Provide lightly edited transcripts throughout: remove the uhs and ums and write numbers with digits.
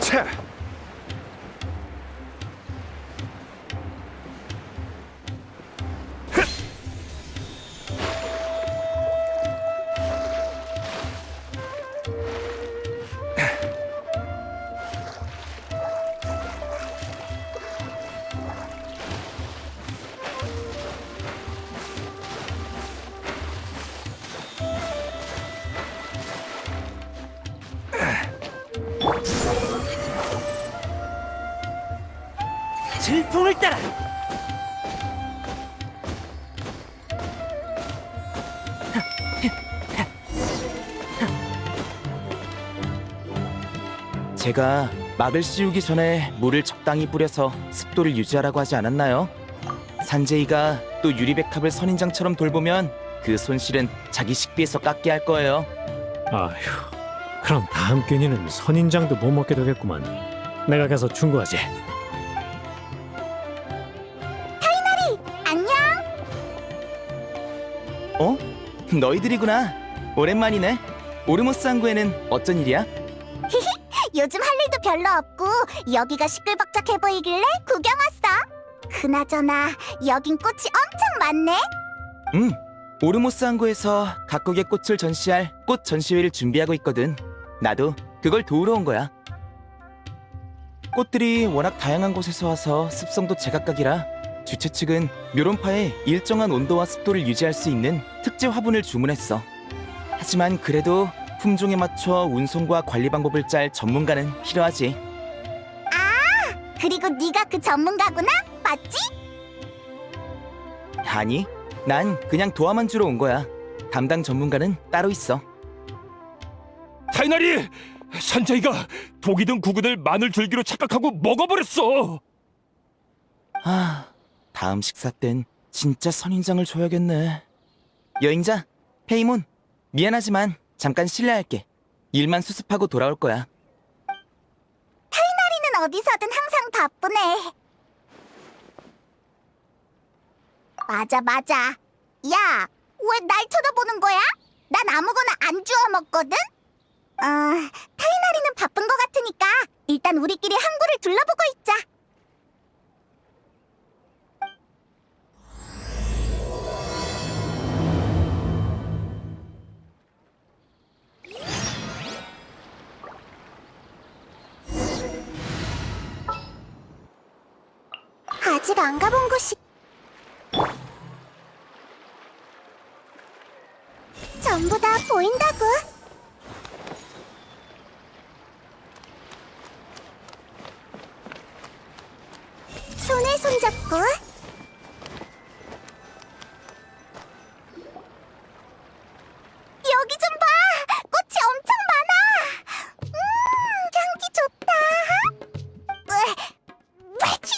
차! 질풍을 따라! 제가 막을 씌우기 전에 물을 적당히 뿌려서 습도를 유지하라고 하지 않았나요? 산제이가 또 유리백합을 선인장처럼 돌보면 그 손실은 자기 식비에서 깎게 할 거예요. 아휴, 그럼 다음 끼니는 선인장도 못 먹게 되겠구만. 내가 가서 충고하지. 안녕. 어? 너희들이구나. 오랜만이네. 오르모스 항구에는 어쩐 일이야? 요즘 할 일도 별로 없고 여기가 시끌벅적해 보이길래 구경 왔어. 그나저나 여긴 꽃이 엄청 많네. 오르모스 항구에서 각국의 꽃을 전시할 꽃 전시회를 준비하고 있거든. 나도 그걸 도우러 온 거야. 꽃들이 워낙 다양한 곳에서 와서 습성도 제각각이라 주최 측은 묘론파에 일정한 온도와 습도를 유지할 수 있는 특제 화분을 주문했어. 하지만 그래도 품종에 맞춰 운송과 관리 방법을 짤 전문가는 필요하지. 그리고 네가 그 전문가구나? 맞지? 아니, 난 그냥 도와만 주러 온 거야. 담당 전문가는 따로 있어. 타이나리! 산자이가 독이 든 구근을 마늘 줄기로 착각하고 먹어버렸어! 다음 식사 땐 진짜 선인장을 줘야겠네. 여행자, 페이몬, 미안하지만 잠깐 실례할게. 일만 수습하고 돌아올 거야. 타이나리는 어디서든 항상 바쁘네. 맞아. 야, 왜 날 쳐다보는 거야? 난 아무거나 안 주워 먹거든? 타이나리는 바쁜 것 같으니까 일단 우리끼리 항구를 둘러보고 있자. 아직 안 가본 곳이 전부 다 보인다고. 손에 손잡고 여기 좀 봐. 꽃이 엄청 많아. 향기 좋다. 왜지?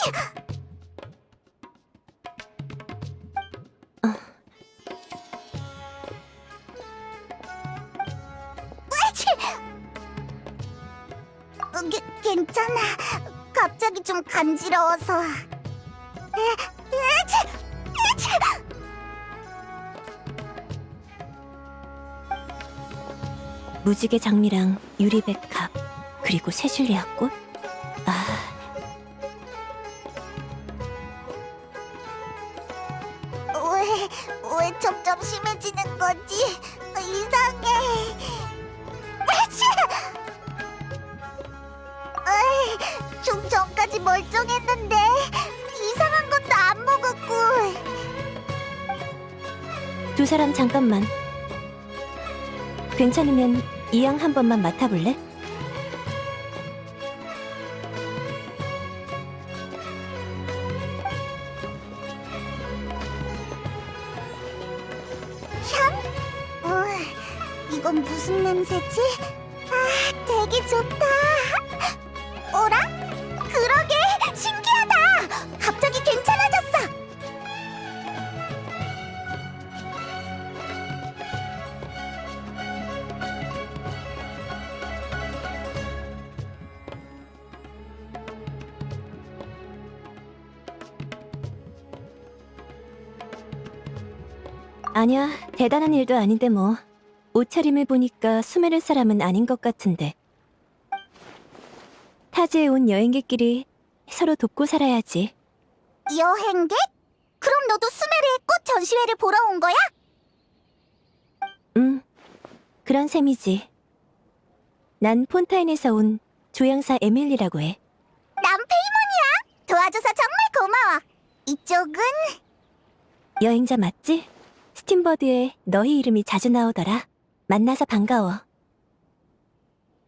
괜찮아. 갑자기 좀 간지러워서. 무지개 장미랑 유리백합 그리고 세실리아 꽃? 왜 점점 심해지는 거지? 이상해. 좀 전까지 멀쩡했는데 이상한 것도 안 먹었고. 두 사람 잠깐만. 괜찮으면 이 양 한 번만 맡아볼래? 향? 이건 무슨 냄새지? 되게 좋다. 어라? 그러게, 신기하다. 갑자기 괜찮아졌어. 아니야, 대단한 일도 아닌데 뭐. 옷차림을 보니까 수메르 사람은 아닌 것 같은데. 타지에 온 여행객끼리 서로 돕고 살아야지. 여행객? 그럼 너도 수메르의 꽃 전시회를 보러 온 거야? 그런 셈이지. 난 폰타인에서 온 조향사 에밀리라고 해. 난 페이몬이야. 도와줘서 정말 고마워. 이쪽은 여행자 맞지? 스팀버드에 너희 이름이 자주 나오더라. 만나서 반가워.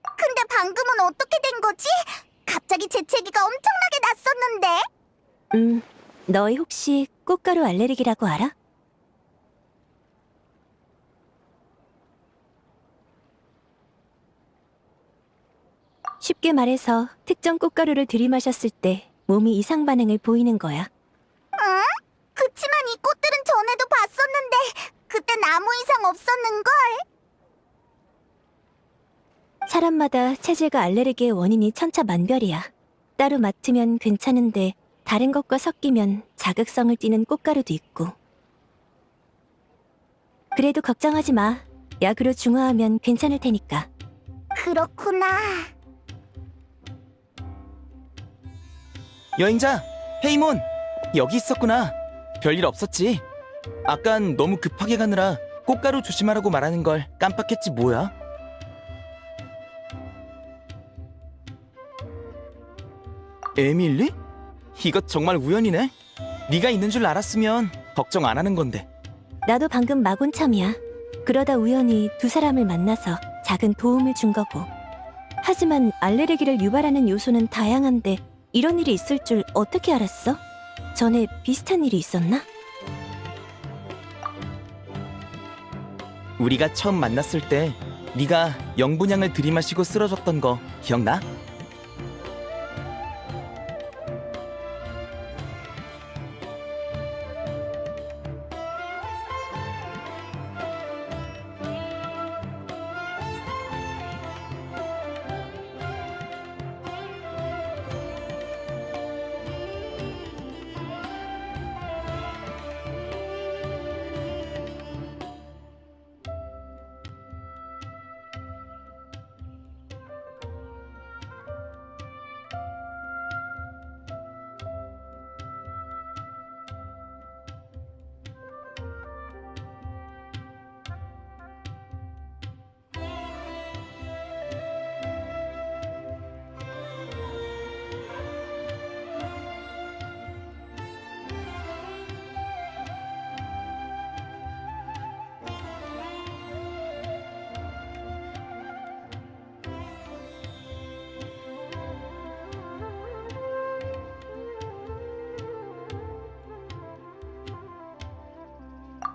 근데 방금은 어떻게 된 거지? 갑자기 재채기가 엄청나게 났었는데. 너희 혹시 꽃가루 알레르기라고 알아? 쉽게 말해서 특정 꽃가루를 들이마셨을 때 몸이 이상 반응을 보이는 거야. 응? 그치만 이 꽃들은 전에도 봤었는데 그땐 아무 이상 없었는걸. 사람마다 체질과 알레르기의 원인이 천차만별이야. 따로 맡으면 괜찮은데 다른 것과 섞이면 자극성을 띠는 꽃가루도 있고. 그래도 걱정하지 마. 약으로 중화하면 괜찮을 테니까. 그렇구나. 여행자, 페이몬! 여기 있었구나. 별일 없었지? 아깐 너무 급하게 가느라 꽃가루 조심하라고 말하는 걸 깜빡했지 뭐야? 에밀리? 이거 정말 우연이네? 네가 있는 줄 알았으면 걱정 안 하는 건데. 나도 방금 막 온 참이야. 그러다 우연히 두 사람을 만나서 작은 도움을 준 거고. 하지만 알레르기를 유발하는 요소는 다양한데 이런 일이 있을 줄 어떻게 알았어? 전에 비슷한 일이 있었나? 우리가 처음 만났을 때 네가 영분향을 들이마시고 쓰러졌던 거 기억나?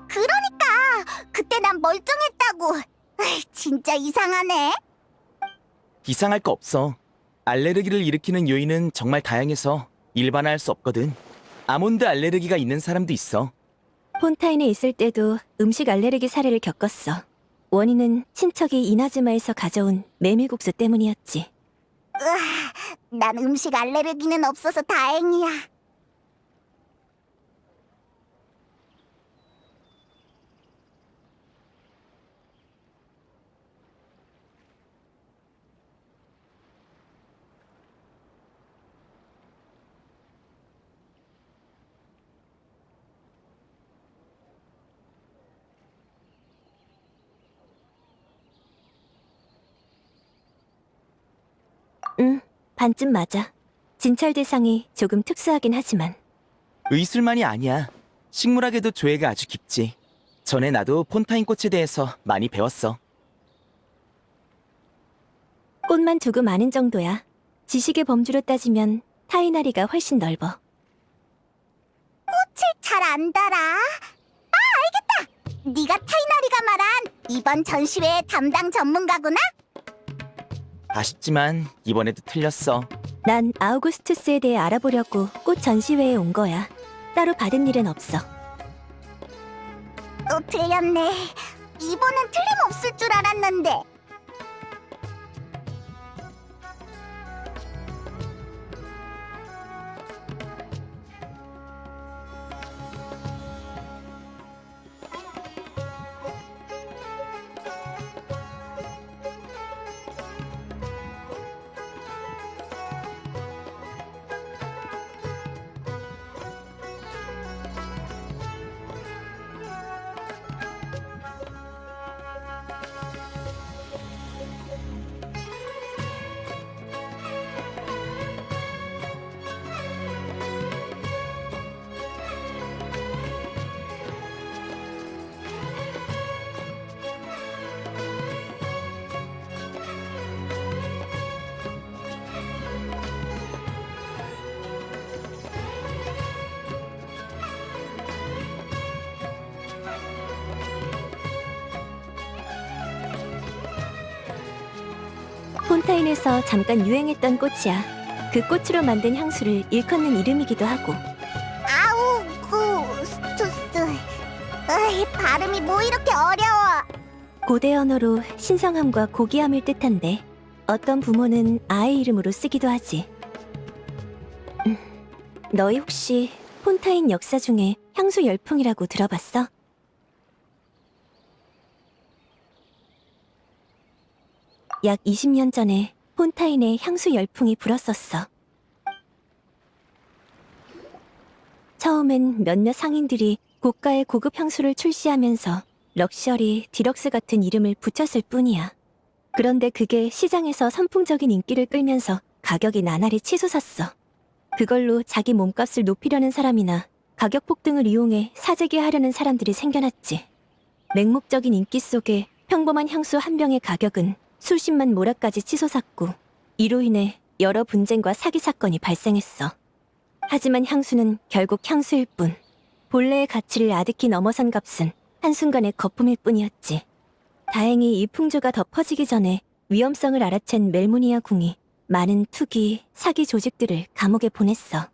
그러니까 그때 난 멀쩡했다고. 진짜 이상하네. 이상할 거 없어. 알레르기를 일으키는 요인은 정말 다양해서 일반화할 수 없거든. 아몬드 알레르기가 있는 사람도 있어. 폰타인에 있을 때도 음식 알레르기 사례를 겪었어. 원인은 친척이 이나즈마에서 가져온 메밀국수 때문이었지. 난 음식 알레르기는 없어서 다행이야. 반쯤 맞아. 진찰 대상이 조금 특수하긴 하지만. 의술만이 아니야. 식물학에도 조예가 아주 깊지. 전에 나도 폰타인 꽃에 대해서 많이 배웠어. 꽃만 조금 아는 정도야. 지식의 범주로 따지면 타이나리가 훨씬 넓어. 꽃을 잘 안 달아. 아, 알겠다. 네가 타이나리가 말한 이번 전시회의 담당 전문가구나? 아쉽지만 이번에도 틀렸어. 난 아우구스투스에 대해 알아보려고 꽃 전시회에 온 거야. 따로 받은 일은 없어. 또 틀렸네. 이번엔 틀림없을 줄 알았는데. 폰타인에서 잠깐 유행했던 꽃이야. 그 꽃으로 만든 향수를 일컫는 이름이기도 하고. 아우구스투스. 으이, 발음이 뭐 이렇게 어려워. 고대 언어로 신성함과 고귀함을 뜻한데 어떤 부모는 아이 이름으로 쓰기도 하지. 너희 혹시 폰타인 역사 중에 향수 열풍이라고 들어봤어? 약 20년 전에 폰타인에 향수 열풍이 불었었어. 처음엔 몇몇 상인들이 고가의 고급 향수를 출시하면서 럭셔리, 디럭스 같은 이름을 붙였을 뿐이야. 그런데 그게 시장에서 선풍적인 인기를 끌면서 가격이 나날이 치솟았어. 그걸로 자기 몸값을 높이려는 사람이나 가격 폭등을 이용해 사재기 하려는 사람들이 생겨났지. 맹목적인 인기 속에 평범한 향수 한 병의 가격은 수십만 모라까지 치솟았고 이로 인해 여러 분쟁과 사기 사건이 발생했어. 하지만 향수는 결국 향수일 뿐 본래의 가치를 아득히 넘어선 값은 한순간의 거품일 뿐이었지. 다행히 이 풍조가 더 퍼지기 전에 위험성을 알아챈 멜모니아 궁이 많은 투기, 사기 조직들을 감옥에 보냈어.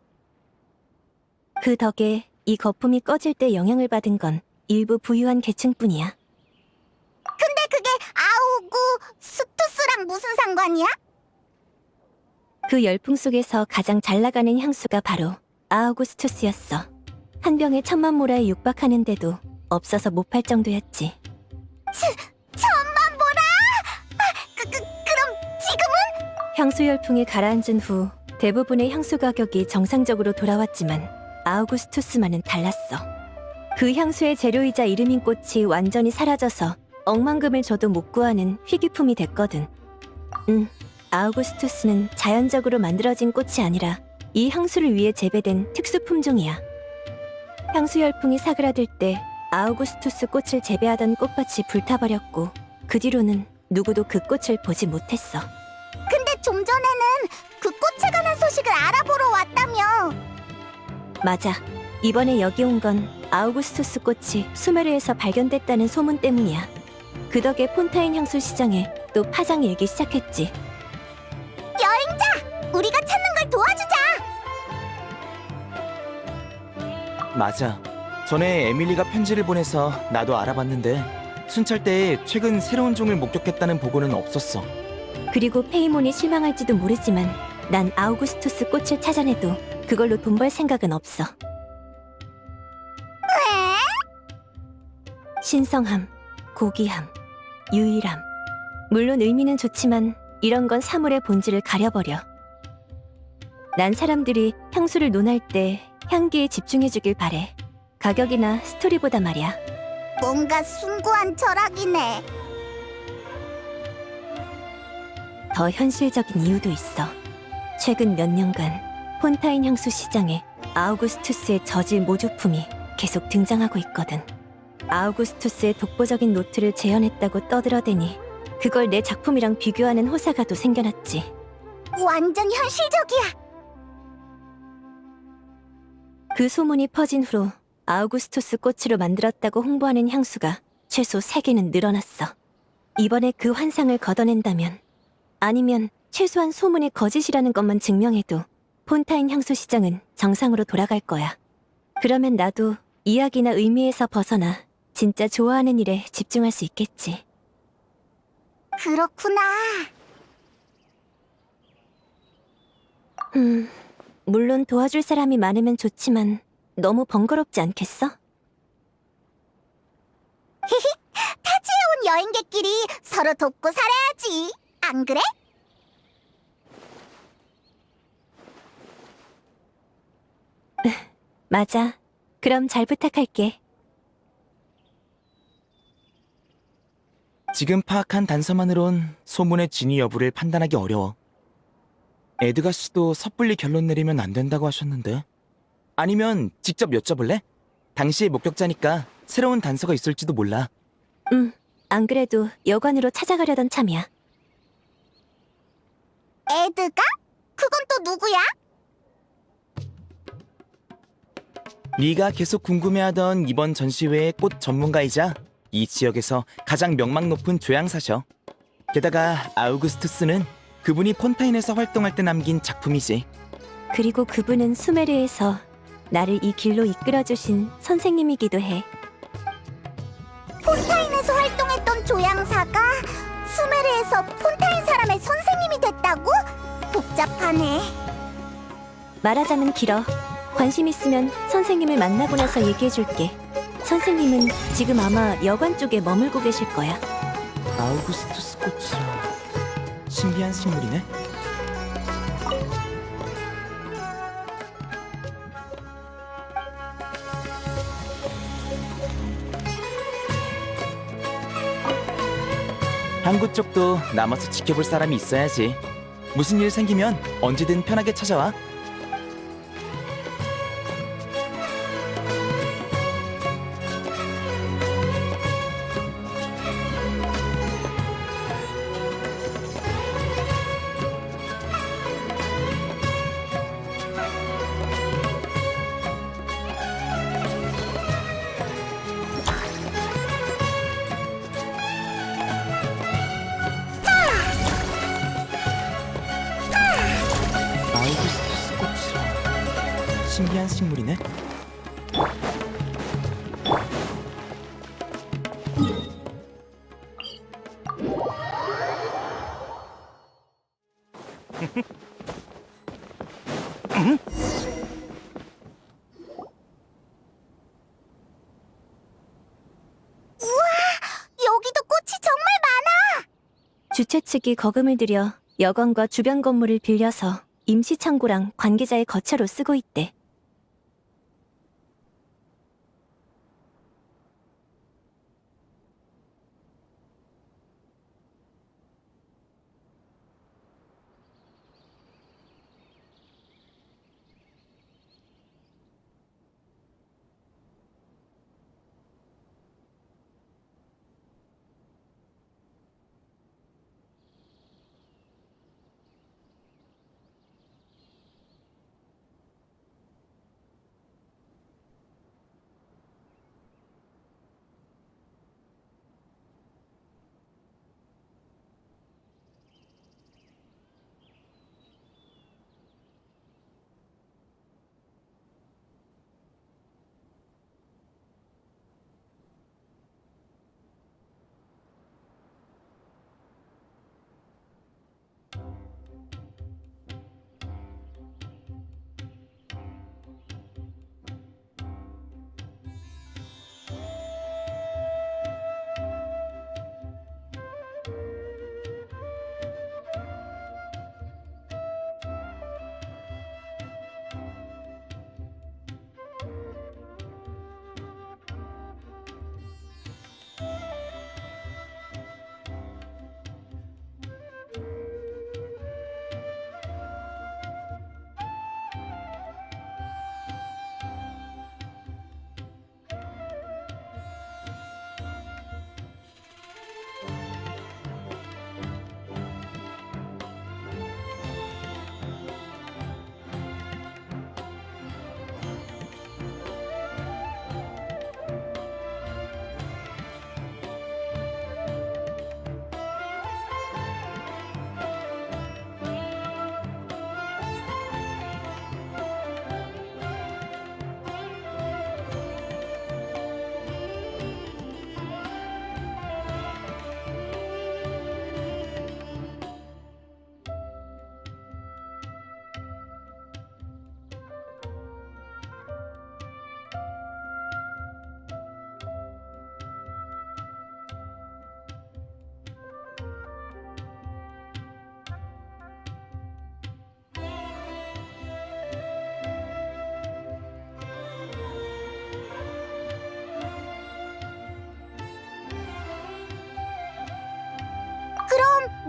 그 덕에 이 거품이 꺼질 때 영향을 받은 건 일부 부유한 계층뿐이야. 근데 그게 아우구스투스랑 무슨 상관이야? 그 열풍 속에서 가장 잘 나가는 향수가 바로 아우구스투스였어. 한 병에 1000만 모라에 육박하는데도 없어서 못 팔 정도였지. 1000만 모라! 그럼 지금은? 향수 열풍이 가라앉은 후 대부분의 향수 가격이 정상적으로 돌아왔지만 아우구스투스만은 달랐어. 그 향수의 재료이자 이름인 꽃이 완전히 사라져서 억만금을 줘도 못 구하는 희귀품이 됐거든. 아우구스투스는 자연적으로 만들어진 꽃이 아니라 이 향수를 위해 재배된 특수 품종이야. 향수 열풍이 사그라들 때 아우구스투스 꽃을 재배하던 꽃밭이 불타버렸고 그 뒤로는 누구도 그 꽃을 보지 못했어. 근데 좀 전에는 그 꽃에 관한 소식을 알아보러 왔다며. 맞아. 이번에 여기 온 건 아우구스투스 꽃이 수메르에서 발견됐다는 소문 때문이야. 그 덕에 폰타인 향수 시장에 또 파장이 일기 시작했지. 여행자! 우리가 찾는 걸 도와주자! 맞아. 전에 에밀리가 편지를 보내서 나도 알아봤는데 순찰대에 최근 새로운 종을 목격했다는 보고는 없었어. 그리고 페이몬이 실망할지도 모르지만 난 아우구스투스 꽃을 찾아내도 그걸로 돈 벌 생각은 없어. 신성함, 고귀함, 유일함. 물론 의미는 좋지만 이런 건 사물의 본질을 가려버려. 난 사람들이 향수를 논할 때 향기에 집중해주길 바래. 가격이나 스토리보다 말이야. 뭔가 숭고한 철학이네. 더 현실적인 이유도 있어. 최근 몇 년간 폰타인 향수 시장에 아우구스투스의 저질 모조품이 계속 등장하고 있거든. 아우구스투스의 독보적인 노트를 재현했다고 떠들어대니 그걸 내 작품이랑 비교하는 호사가도 생겨났지. 완전 현실적이야. 그 소문이 퍼진 후 아우구스투스 꽃으로 만들었다고 홍보하는 향수가 최소 3개는 늘어났어. 이번에 그 환상을 걷어낸다면, 아니면 최소한 소문이 거짓이라는 것만 증명해도 폰타인 향수 시장은 정상으로 돌아갈 거야. 그러면 나도 이야기나 의미에서 벗어나 진짜 좋아하는 일에 집중할 수 있겠지. 그렇구나. 물론 도와줄 사람이 많으면 좋지만 너무 번거롭지 않겠어? 타지에 온 여행객끼리 서로 돕고 살아야지. 안 그래? 맞아. 그럼 잘 부탁할게. 지금 파악한 단서만으론 소문의 진위 여부를 판단하기 어려워. 에드가 씨도 섣불리 결론 내리면 안 된다고 하셨는데. 아니면 직접 여쭤볼래? 당시의 목격자니까 새로운 단서가 있을지도 몰라. 안 그래도 여관으로 찾아가려던 참이야. 에드가? 그건 또 누구야? 네가 계속 궁금해하던 이번 전시회의 꽃 전문가이자 이 지역에서 가장 명망 높은 조향사셔. 게다가 아우구스투스는 그분이 폰타인에서 활동할 때 남긴 작품이지. 그리고 그분은 수메르에서 나를 이 길로 이끌어주신 선생님이기도 해. 폰타인에서 활동했던 조향사가 수메르에서 폰타인 사람의 선생님이 됐다고? 복잡하네. 말하자면 길어. 관심 있으면 선생님을 만나고 나서 얘기해줄게. 선생님은 지금 아마 여관 쪽에 머물고 계실 거야. 아우구스투스 꽃이라 신비한 식물이네. 항구 쪽도 남아서 지켜볼 사람이 있어야지. 무슨 일 생기면 언제든 편하게 찾아와. 아우구스투스 꽃이라 신비한 식물이네. 여기도 꽃이 정말 많아. 주최 측이 거금을 들여 여관과 주변 건물을 빌려서 임시 창고랑 관계자의 거처로 쓰고 있대.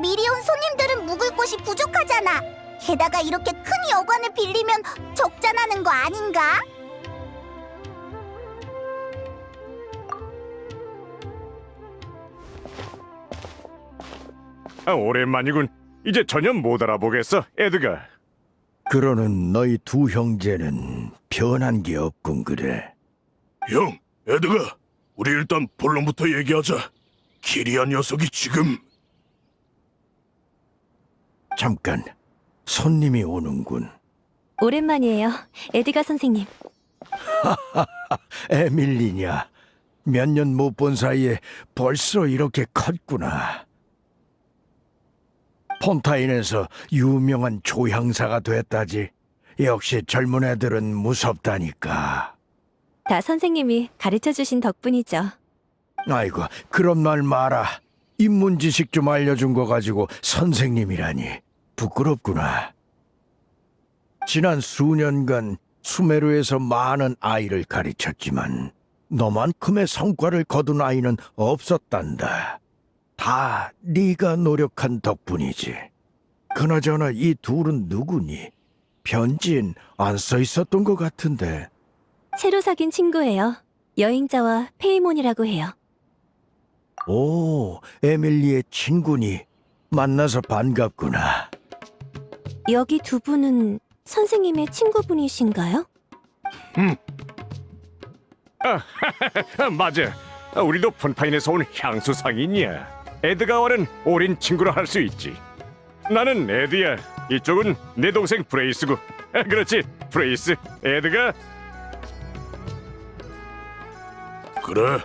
미리 온 손님들은 묵을 곳이 부족하잖아. 게다가 이렇게 큰 여관을 빌리면 적자나는 거 아닌가? 오랜만이군. 이제 전혀 못 알아보겠어, 에드가. 그러는 너희 두 형제는 변한 게 없군 그래. 형, 에드가, 우리 일단 본론부터 얘기하자. 키리안 녀석이 지금... 잠깐, 손님이 오는군. 오랜만이에요. 에드가 선생님. 에밀리냐? 몇 년 못 본 사이에 벌써 이렇게 컸구나. 폰타인에서 유명한 조향사가 됐다지. 역시 젊은 애들은 무섭다니까. 다 선생님이 가르쳐주신 덕분이죠. 아이고, 그런 말 마라. 인문 지식 좀 알려준 거 가지고 선생님이라니 부끄럽구나. 지난 수년간 수메르에서 많은 아이를 가르쳤지만 너만큼의 성과를 거둔 아이는 없었단다. 다 네가 노력한 덕분이지. 그나저나 이 둘은 누구니? 편지엔 안 써 있었던 것 같은데. 새로 사귄 친구예요. 여행자와 페이몬이라고 해요. 오, 에밀리의 친구니. 만나서 반갑구나. 여기 두 분은 선생님의 친구분이신가요? 맞아. 우리도 폰타인에서 온 향수 상인이야. 에드가와는 오랜 친구라 할 수 있지. 나는 에드야. 이쪽은 내 동생 브레이스고. 그렇지, 브레이스. 에드가. 그래.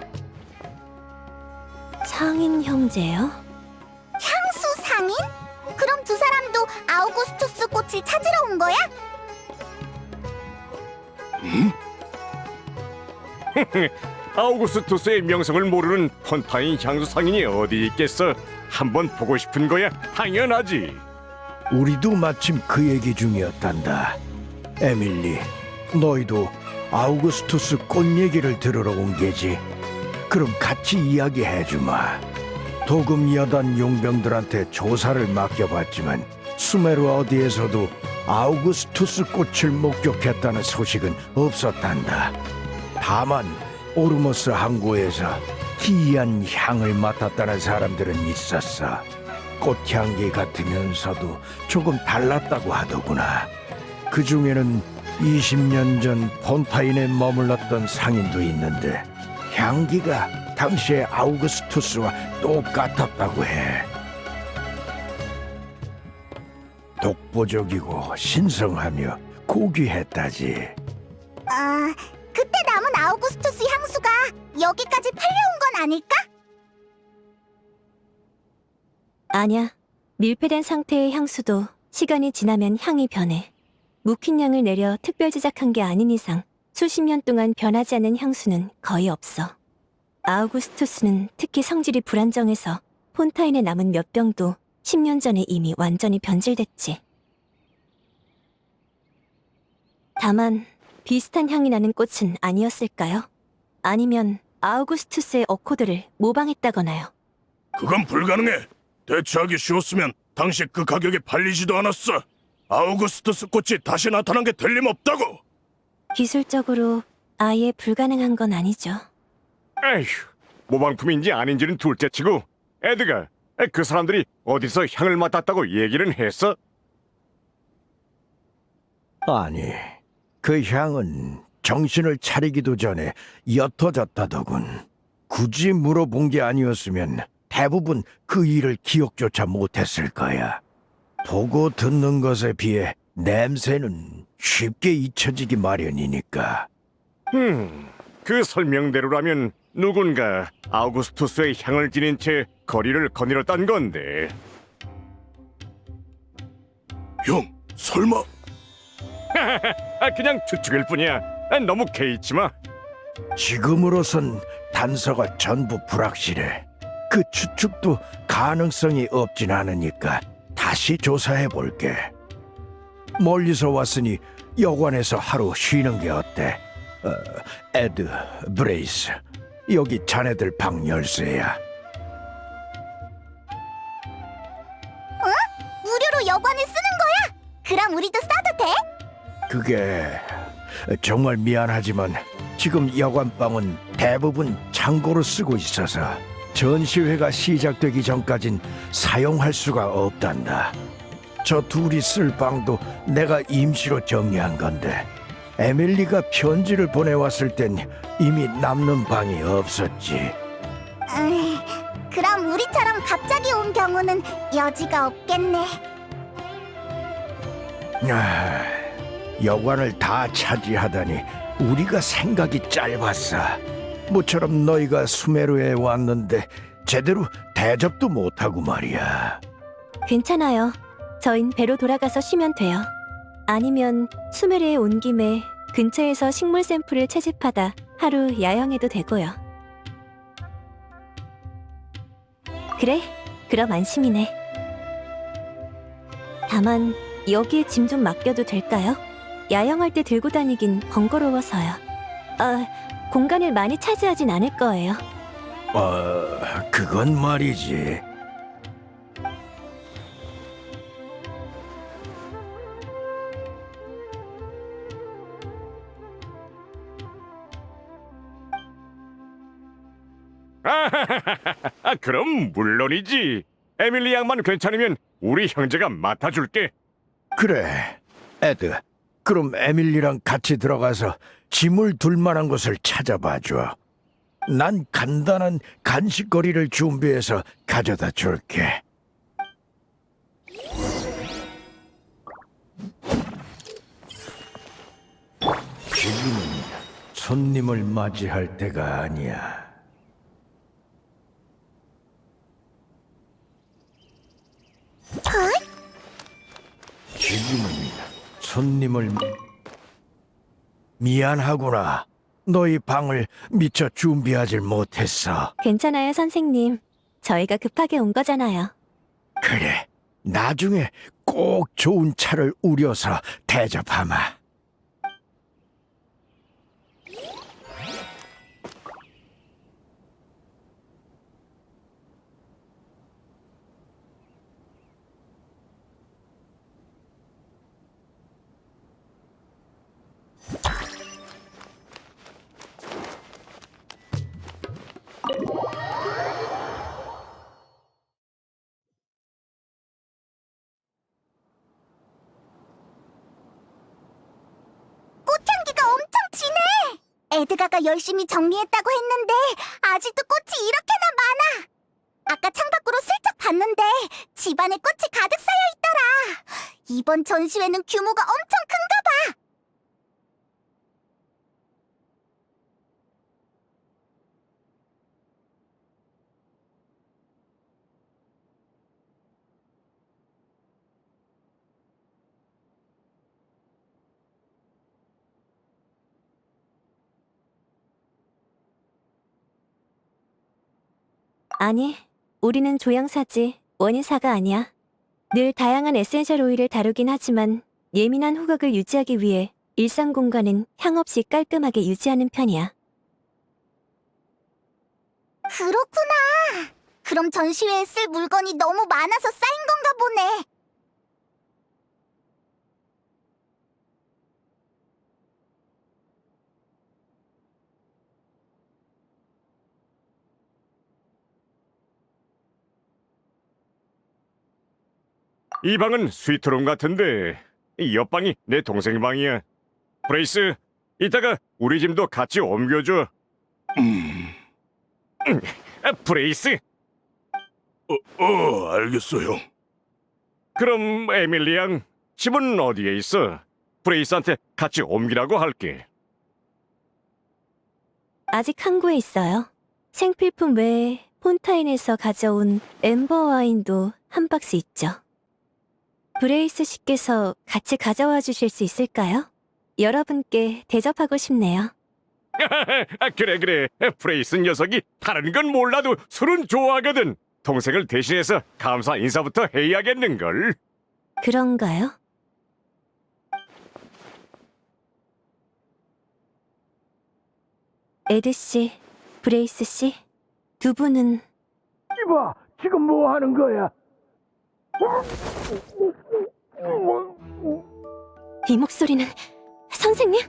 상인 형제요? 향수 상인? 그럼 두 사람도 아우구스투스 꽃을 찾으러 온 거야? 아우구스투스의 명성을 모르는 폰타인 향수 상인이 어디 있겠어? 한번 보고 싶은 거야. 당연하지. 우리도 마침 그 얘기 중이었단다. 에밀리, 너희도 아우구스투스 꽃 얘기를 들으러 온 게지. 그럼 같이 이야기해주마. 도금 여단 용병들한테 조사를 맡겨봤지만 수메르 어디에서도 아우구스투스 꽃을 목격했다는 소식은 없었단다. 다만 오르모스 항구에서 희이한 향을 맡았다는 사람들은 있었어. 꽃향기 같으면서도 조금 달랐다고 하더구나. 그 중에는 20년 전 폰타인에 머물렀던 상인도 있는데 향기가 당시의 아우구스투스와 똑같았다고 해. 독보적이고 신성하며 고귀했다지. 아, 그때 남은 아우구스투스 향수가 여기까지 팔려온 건 아닐까? 아냐. 밀폐된 상태의 향수도 시간이 지나면 향이 변해. 묵힌 양을 내려 특별 제작한 게 아닌 이상 수십 년 동안 변하지 않는 향수는 거의 없어. 아우구스투스는 특히 성질이 불안정해서 폰타인에 남은 몇 병도 10년 전에 이미 완전히 변질됐지. 다만 비슷한 향이 나는 꽃은 아니었을까요? 아니면 아우구스투스의 어코드를 모방했다거나요. 그건 불가능해. 대체하기 쉬웠으면 당시 그 가격에 팔리지도 않았어. 아우구스투스 꽃이 다시 나타난 게 틀림없다고. 기술적으로 아예 불가능한 건 아니죠. 에휴, 모방품인지 아닌지는 둘째치고 에드가 그 사람들이 어디서 향을 맡았다고 얘기는 했어? 아니, 그 향은 정신을 차리기도 전에 옅어졌다더군. 굳이 물어본 게 아니었으면 대부분 그 일을 기억조차 못했을 거야. 보고 듣는 것에 비해 냄새는 쉽게 잊혀지기 마련이니까. 그 설명대로라면 누군가 아우구스투스의 향을 지닌 채 거리를 거닐었단 건데. 형, 설마? 그냥 추측일 뿐이야. 너무 개의치 마. 지금으로선 단서가 전부 불확실해. 그 추측도 가능성이 없진 않으니까 다시 조사해 볼게. 멀리서 왔으니 여관에서 하루 쉬는 게 어때? 에드, 브레이스, 여기 자네들 방 열쇠야. 무료로 여관을 쓰는 거야? 그럼 우리도 써도 돼? 그게 정말 미안하지만 지금 여관방은 대부분 창고로 쓰고 있어서 전시회가 시작되기 전까진 사용할 수가 없단다. 저 둘이 쓸 방도 내가 임시로 정리한 건데 에밀리가 편지를 보내왔을 땐 이미 남는 방이 없었지. 그럼 우리처럼 갑자기 온 경우는 여지가 없겠네. 여관을 다 차지하다니 우리가 생각이 짧았어. 모처럼 너희가 수메르에 왔는데 제대로 대접도 못하고 말이야. 괜찮아요. 저흰 배로 돌아가서 쉬면 돼요. 아니면 수메르에 온 김에 근처에서 식물 샘플을 채집하다 하루 야영해도 되고요. 그래, 그럼 안심이네. 다만 여기에 짐 좀 맡겨도 될까요? 야영할 때 들고 다니긴 번거로워서요. 공간을 많이 차지하진 않을 거예요. 그건 말이지. 그럼 물론이지. 에밀리 양만 괜찮으면 우리 형제가 맡아줄게. 그래, 에드. 그럼 에밀리랑 같이 들어가서 짐을 둘 만한 곳을 찾아봐줘. 난 간단한 간식거리를 준비해서 가져다 줄게. 지금은 손님을 맞이할 때가 아니야. 지금은 손님을 미안하구나. 너희 방을 미처 준비하질 못했어. 괜찮아요, 선생님. 저희가 급하게 온 거잖아요. 그래, 나중에 꼭 좋은 차를 우려서 대접하마. 꽃향기가 엄청 진해! 에드가가 열심히 정리했다고 했는데 아직도 꽃이 이렇게나 많아! 아까 창밖으로 슬쩍 봤는데 집안에 꽃이 가득 쌓여 있더라! 이번 전시회는 규모가 엄청 큰가 봐! 아니, 우리는 조향사지 원인사가 아니야. 늘 다양한 에센셜 오일을 다루긴 하지만 예민한 후각을 유지하기 위해 일상 공간은 향 없이 깔끔하게 유지하는 편이야. 그렇구나! 그럼 전시회에 쓸 물건이 너무 많아서 쌓인 건가 보네! 이 방은 스위트룸 같은데 이 옆방이 내 동생 방이야. 브레이스, 이따가 우리 짐도 같이 옮겨줘. 브레이스. 알겠어, 형. 그럼 에밀리 양, 집은 어디에 있어? 브레이스한테 같이 옮기라고 할게. 아직 항구에 있어요. 생필품 외에 폰타인에서 가져온 엠버 와인도 한 박스 있죠. 브레이스 씨께서 같이 가져와 주실 수 있을까요? 여러분께 대접하고 싶네요. 그래. 브레이스 녀석이 다른 건 몰라도 술은 좋아하거든. 동생을 대신해서 감사 인사부터 해야겠는걸. 그런가요? 에드 씨, 브레이스 씨, 두 분은 이봐, 지금 뭐 하는 거야? 이 목소리는 선생님?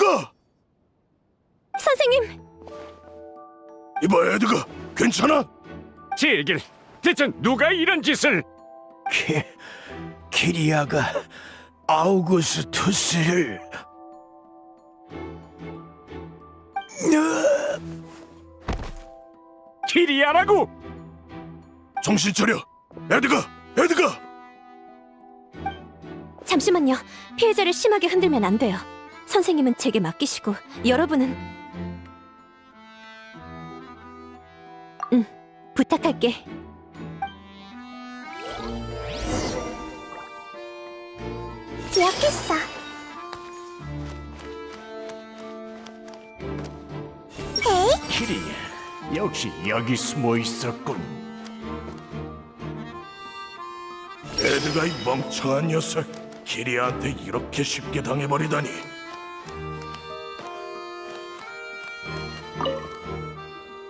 에드가! 선생님! 이봐, 에드가, 괜찮아? 제길, 대체 누가 이런 짓을? 키리아가 아우구스투스를 키리아라고? 정신 차려, 에드가! 잠시만요. 피해자를 심하게 흔들면 안 돼요. 선생님은 제게 맡기시고 여러분은 부탁할게. 기억했어. 헤이, 키리아, 역시 여기 숨어 있었군. 에드가 이 멍청한 녀석, 키리아한테 이렇게 쉽게 당해버리다니.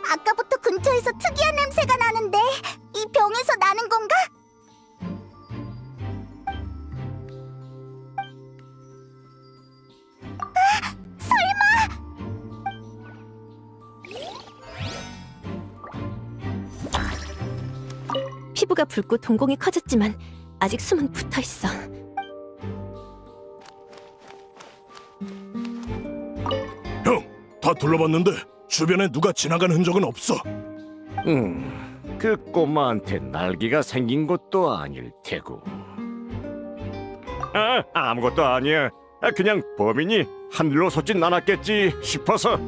아까부터 근처에서 특이한 냄새가 나는데 이 병에서 나는 건가? 피부가 붉고 동공이 커졌지만 아직 숨은 붙어 있어. 형, 다 둘러봤는데 주변에 누가 지나간 흔적은 없어. 그 꼬마한테 날개가 생긴 것도 아닐 테고. 아무것도 아니야. 그냥 범인이 하늘로 솟진 않았겠지 싶어서.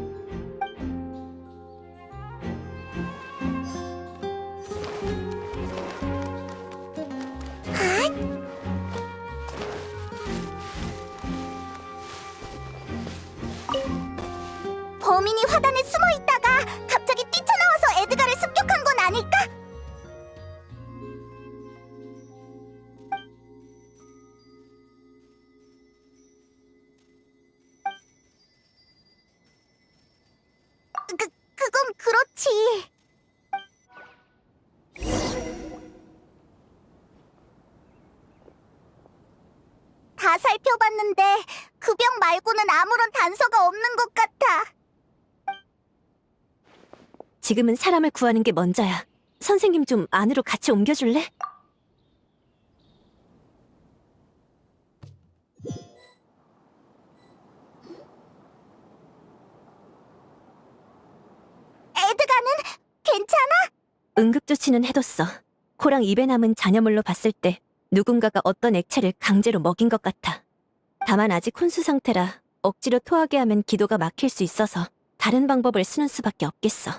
범인이 화단에 숨어 있다가 갑자기 뛰쳐나와서 에드가를 습격한 건 아닐까? 그건 그렇지. 다 살펴봤는데 그 병 말고는 아무런 단서가 없는 것 같아. 지금은 사람을 구하는 게 먼저야. 선생님 좀 안으로 같이 옮겨줄래? 에드가는 괜찮아? 응급조치는 해뒀어. 코랑 입에 남은 잔여물로 봤을 때 누군가가 어떤 액체를 강제로 먹인 것 같아. 다만 아직 혼수 상태라 억지로 토하게 하면 기도가 막힐 수 있어서 다른 방법을 쓰는 수밖에 없겠어.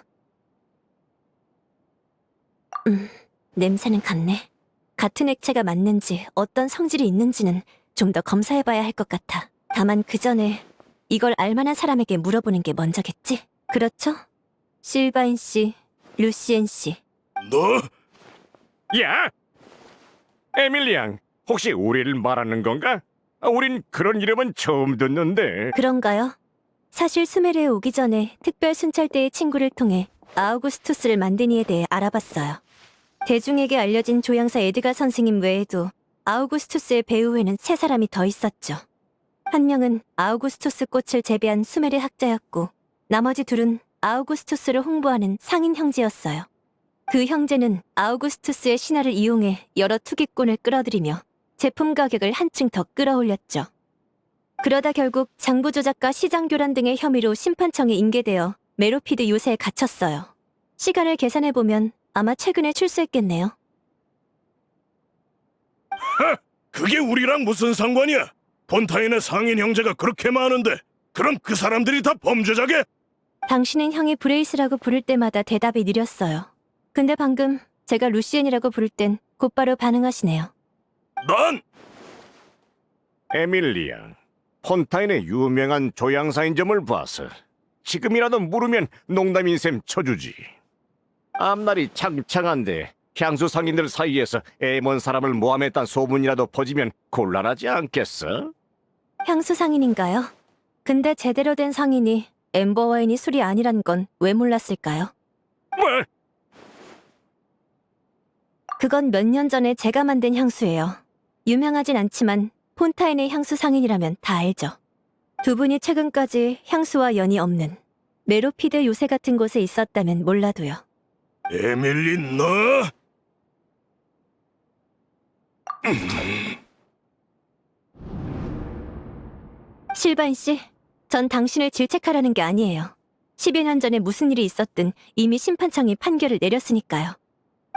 냄새는 같네. 같은 액체가 맞는지 어떤 성질이 있는지는 좀 더 검사해봐야 할 것 같아. 다만 그 전에 이걸 알만한 사람에게 물어보는 게 먼저겠지? 그렇죠? 실바인 씨, 루시엔 씨. 너? 야! 에밀리앙, 혹시 우리를 말하는 건가? 우린 그런 이름은 처음 듣는데. 그런가요? 사실 수메르에 오기 전에 특별 순찰대의 친구를 통해 아우구스투스를 만든 이에 대해 알아봤어요. 대중에게 알려진 조향사 에드가 선생님 외에도 아우구스투스의 배후에는 3사람이 더 있었죠. 한 명은 아우구스투스 꽃을 재배한 수메르 학자였고 나머지 2은 아우구스투스를 홍보하는 상인 형제였어요. 그 형제는 아우구스투스의 신화를 이용해 여러 투기꾼을 끌어들이며 제품 가격을 한층 더 끌어올렸죠. 그러다 결국 장부 조작과 시장 교란 등의 혐의로 심판청에 인계되어 메로피드 요새에 갇혔어요. 시간을 계산해보면 아마 최근에 출소했겠네요. 그게 우리랑 무슨 상관이야? 폰타인의 상인 형제가 그렇게 많은데 그럼 그 사람들이 다 범죄자게? 당신은 형이 브레이스라고 부를 때마다 대답이 느렸어요. 근데 방금 제가 루시엔이라고 부를 땐 곧바로 반응하시네요. 난! 에밀리앙, 폰타인의 유명한 조향사인 점을 봐서 지금이라도 물으면 농담인 셈 쳐주지. 앞날이 창창한데 향수 상인들 사이에서 애먼 사람을 모함했단 소문이라도 퍼지면 곤란하지 않겠어? 향수 상인인가요? 근데 제대로 된 상인이 엠버와인이 술이 아니란 건 왜 몰랐을까요? 뭐? 그건 몇 년 전에 제가 만든 향수예요. 유명하진 않지만 폰타인의 향수 상인이라면 다 알죠. 두 분이 최근까지 향수와 연이 없는 메로피드 요새 같은 곳에 있었다면 몰라도요. 에밀리 너? 실바인 씨, 전 당신을 질책하라는 게 아니에요. 10여 년 전에 무슨 일이 있었든 이미 심판청이 판결을 내렸으니까요.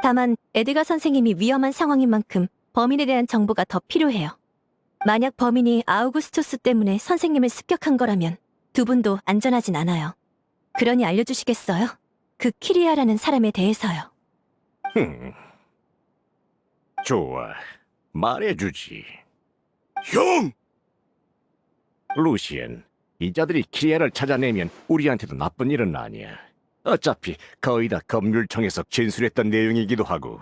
다만 에드가 선생님이 위험한 상황인 만큼 범인에 대한 정보가 더 필요해요. 만약 범인이 아우구스투스 때문에 선생님을 습격한 거라면 두 분도 안전하진 않아요. 그러니 알려주시겠어요? 그 키리아라는 사람에 대해서요. 좋아, 말해주지. 형! 루시엔, 이 자들이 키리아를 찾아내면 우리한테도 나쁜 일은 아니야. 어차피 거의 다 검율청에서 진술했던 내용이기도 하고.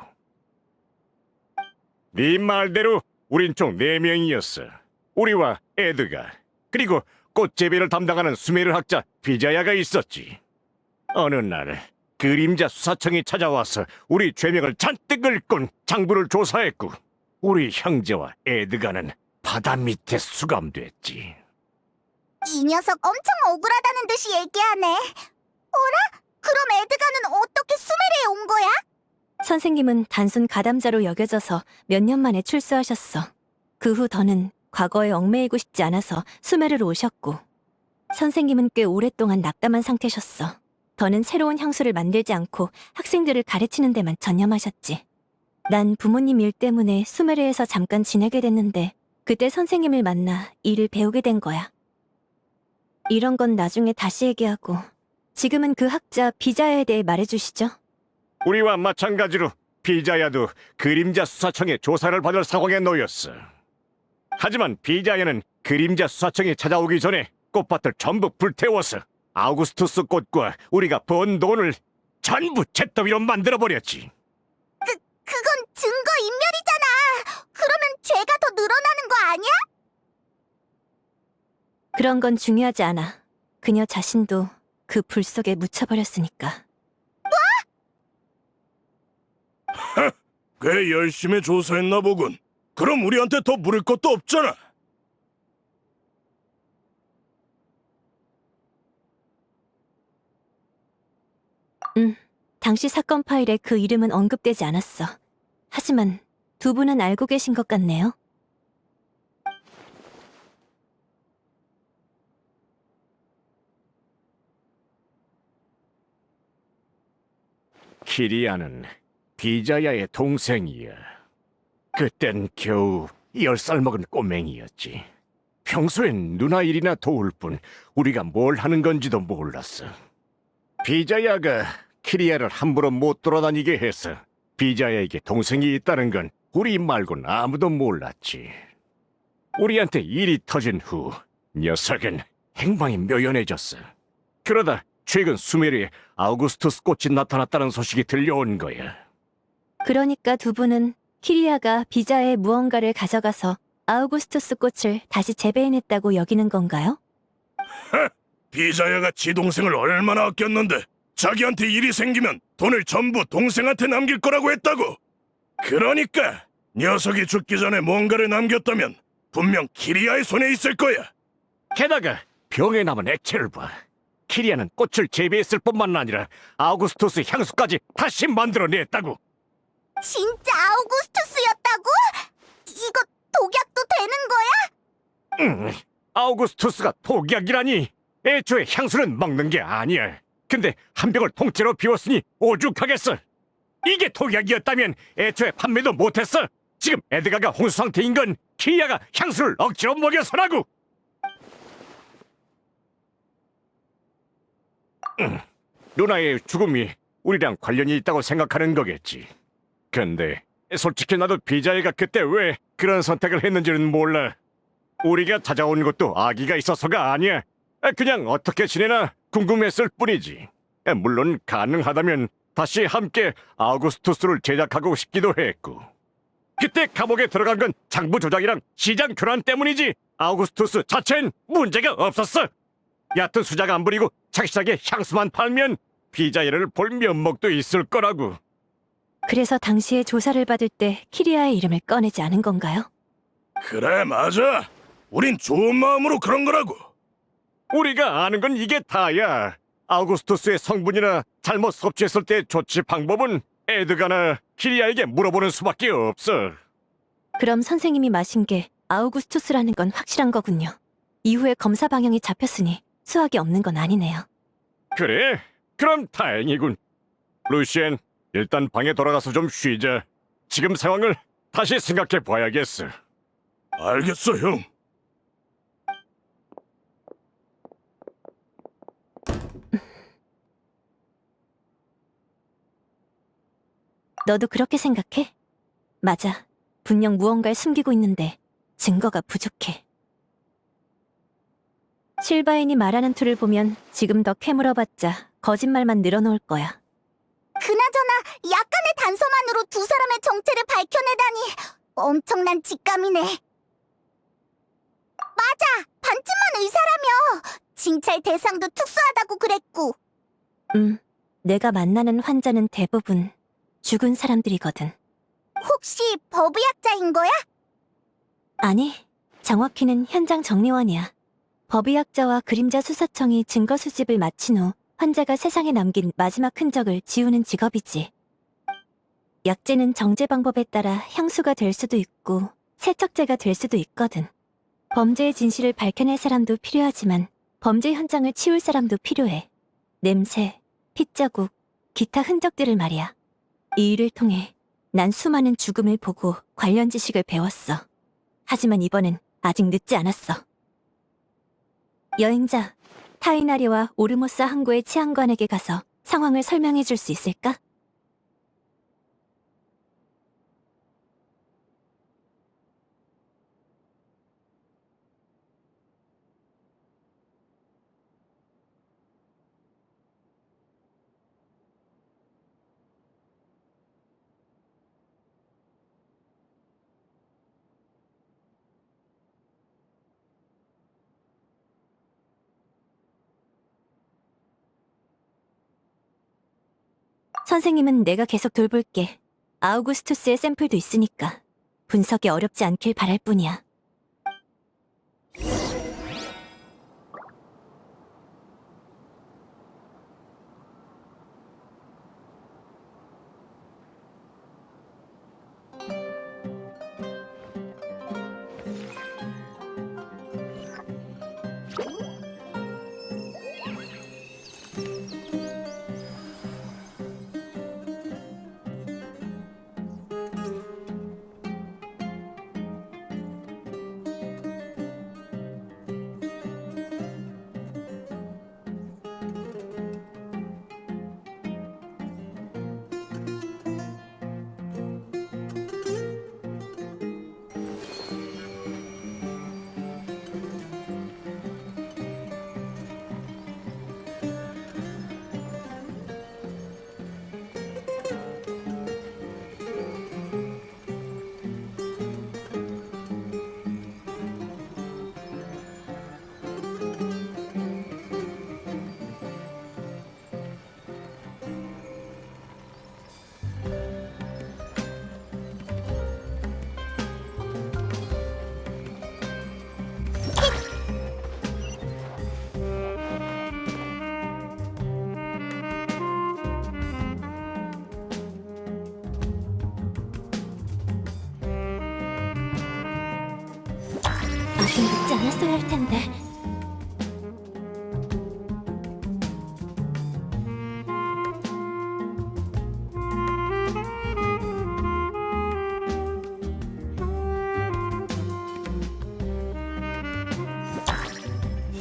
네 말대로 우린 총 4명이었어. 우리와 에드가, 그리고 꽃 재배를 담당하는 수메르 학자 비자야가 있었지. 어느 날 그림자 수사청이 찾아와서 우리 죄명을 잔뜩 긁곤 장부를 조사했고, 우리 형제와 에드가는 바다 밑에 수감됐지. 이 녀석 엄청 억울하다는 듯이 얘기하네. 어라? 그럼 에드가는 어떻게 수메르에 온 거야? 선생님은 단순 가담자로 여겨져서 몇 년 만에 출소하셨어. 그 후 더는 과거에 얽매이고 싶지 않아서 수메르로 오셨고, 선생님은 꽤 오랫동안 낙담한 상태셨어. 더는 새로운 향수를 만들지 않고 학생들을 가르치는 데만 전념하셨지. 난 부모님 일 때문에 수메르에서 잠깐 지내게 됐는데 그때 선생님을 만나 일을 배우게 된 거야. 이런 건 나중에 다시 얘기하고, 지금은 그 학자 비자야에 대해 말해주시죠. 우리와 마찬가지로 비자야도 그림자 수사청의 조사를 받을 상황에 놓였어. 하지만 비자야는 그림자 수사청이 찾아오기 전에 꽃밭을 전부 불태워서 아우구스투스 꽃과 우리가 번 돈을 전부 잿더미로 만들어버렸지. 그건 증거 인멸이잖아. 그러면 죄가 더 늘어나는 거 아니야? 그런 건 중요하지 않아. 그녀 자신도 그 불 속에 묻혀버렸으니까. 꽤 열심히 조사했나 보군. 그럼 우리한테 더 물을 것도 없잖아. 당시 사건 파일에 그 이름은 언급되지 않았어. 하지만 두 분은 알고 계신 것 같네요. 키리아는 비자야의 동생이야. 그땐 겨우 10살 먹은 꼬맹이였지. 평소엔 누나 일이나 도울 뿐 우리가 뭘 하는 건지도 몰랐어. 비자야가 키리아를 함부로 못 돌아다니게 해서 비자야에게 동생이 있다는 건 우리 말곤 아무도 몰랐지. 우리한테 일이 터진 후 녀석은 행방이 묘연해졌어. 그러다 최근 수메르에 아우구스투스 꽃이 나타났다는 소식이 들려온 거야. 그러니까 두 분은 키리아가 비자의 무언가를 가져가서 아우구스투스 꽃을 다시 재배해냈다고 여기는 건가요? 비자야가 지 동생을 얼마나 아꼈는데 자기한테 일이 생기면 돈을 전부 동생한테 남길 거라고 했다고. 그러니까 녀석이 죽기 전에 뭔가를 남겼다면 분명 키리아의 손에 있을 거야. 게다가 병에 남은 액체를 봐. 키리아는 꽃을 재배했을 뿐만 아니라 아우구스투스 향수까지 다시 만들어냈다고. 진짜 아우구스투스였다고? 이거 독약도 되는 거야? 아우구스투스가 독약이라니. 애초에 향수는 먹는 게 아니야. 근데 한 병을 통째로 비웠으니 오죽하겠어. 이게 독약이었다면 애초에 판매도 못했어. 지금 에드가가 홍수 상태인 건 키리아가 향수를 억지로 먹여서라고. 누나의 죽음이 우리랑 관련이 있다고 생각하는 거겠지. 근데 솔직히 나도 비자이가 그때 왜 그런 선택을 했는지는 몰라. 우리가 찾아온 것도 아기가 있어서가 아니야. 그냥 어떻게 지내나 궁금했을 뿐이지. 물론 가능하다면 다시 함께 아우구스투스를 제작하고 싶기도 했고. 그때 감옥에 들어간 건 장부 조작이랑 시장 교란 때문이지 아우구스투스 자체엔 문제가 없었어. 얕은 수작 안 부리고 착실하게 향수만 팔면 비자이를 볼 면목도 있을 거라고. 그래서 당시에 조사를 받을 때 키리아의 이름을 꺼내지 않은 건가요? 그래 맞아. 우린 좋은 마음으로 그런 거라고. 우리가 아는 건 이게 다야. 아우구스투스의 성분이나 잘못 섭취했을 때 조치 방법은 에드가나 키리아에게 물어보는 수밖에 없어. 그럼 선생님이 마신 게 아우구스투스라는 건 확실한 거군요. 이후에 검사 방향이 잡혔으니 수학이 없는 건 아니네요. 그래? 그럼 다행이군. 루시엔, 일단 방에 돌아가서 좀 쉬자. 지금 상황을 다시 생각해 봐야겠어. 알겠어, 형. 너도 그렇게 생각해? 맞아. 분명 무언가를 숨기고 있는데 증거가 부족해. 실바인이 말하는 투를 보면 지금 더 캐물어봤자 거짓말만 늘어놓을 거야. 그나저나 약간의 단서만으로 두 사람의 정체를 밝혀내다니 엄청난 직감이네. 맞아! 반쯤만 의사라며! 징찰 대상도 특수하다고 그랬고. 내가 만나는 환자는 대부분 죽은 사람들이거든. 혹시 법의학자인 거야? 아니, 정확히는 현장 정리원이야. 법의학자와 그림자 수사청이 증거 수집을 마친 후 환자가 세상에 남긴 마지막 흔적을 지우는 직업이지. 약제는 정제 방법에 따라 향수가 될 수도 있고 세척제가 될 수도 있거든. 범죄의 진실을 밝혀낼 사람도 필요하지만 범죄 현장을 치울 사람도 필요해. 냄새, 핏자국, 기타 흔적들을 말이야. 이 일을 통해 난 수많은 죽음을 보고 관련 지식을 배웠어. 하지만 이번엔 아직 늦지 않았어. 여행자, 타이나리와 오르모스 항구의 치안관에게 가서 상황을 설명해 줄 수 있을까? 선생님은 내가 계속 돌볼게. 아우구스투스의 샘플도 있으니까 분석이 어렵지 않길 바랄 뿐이야. 아직 늦지 않았어야 할 텐데.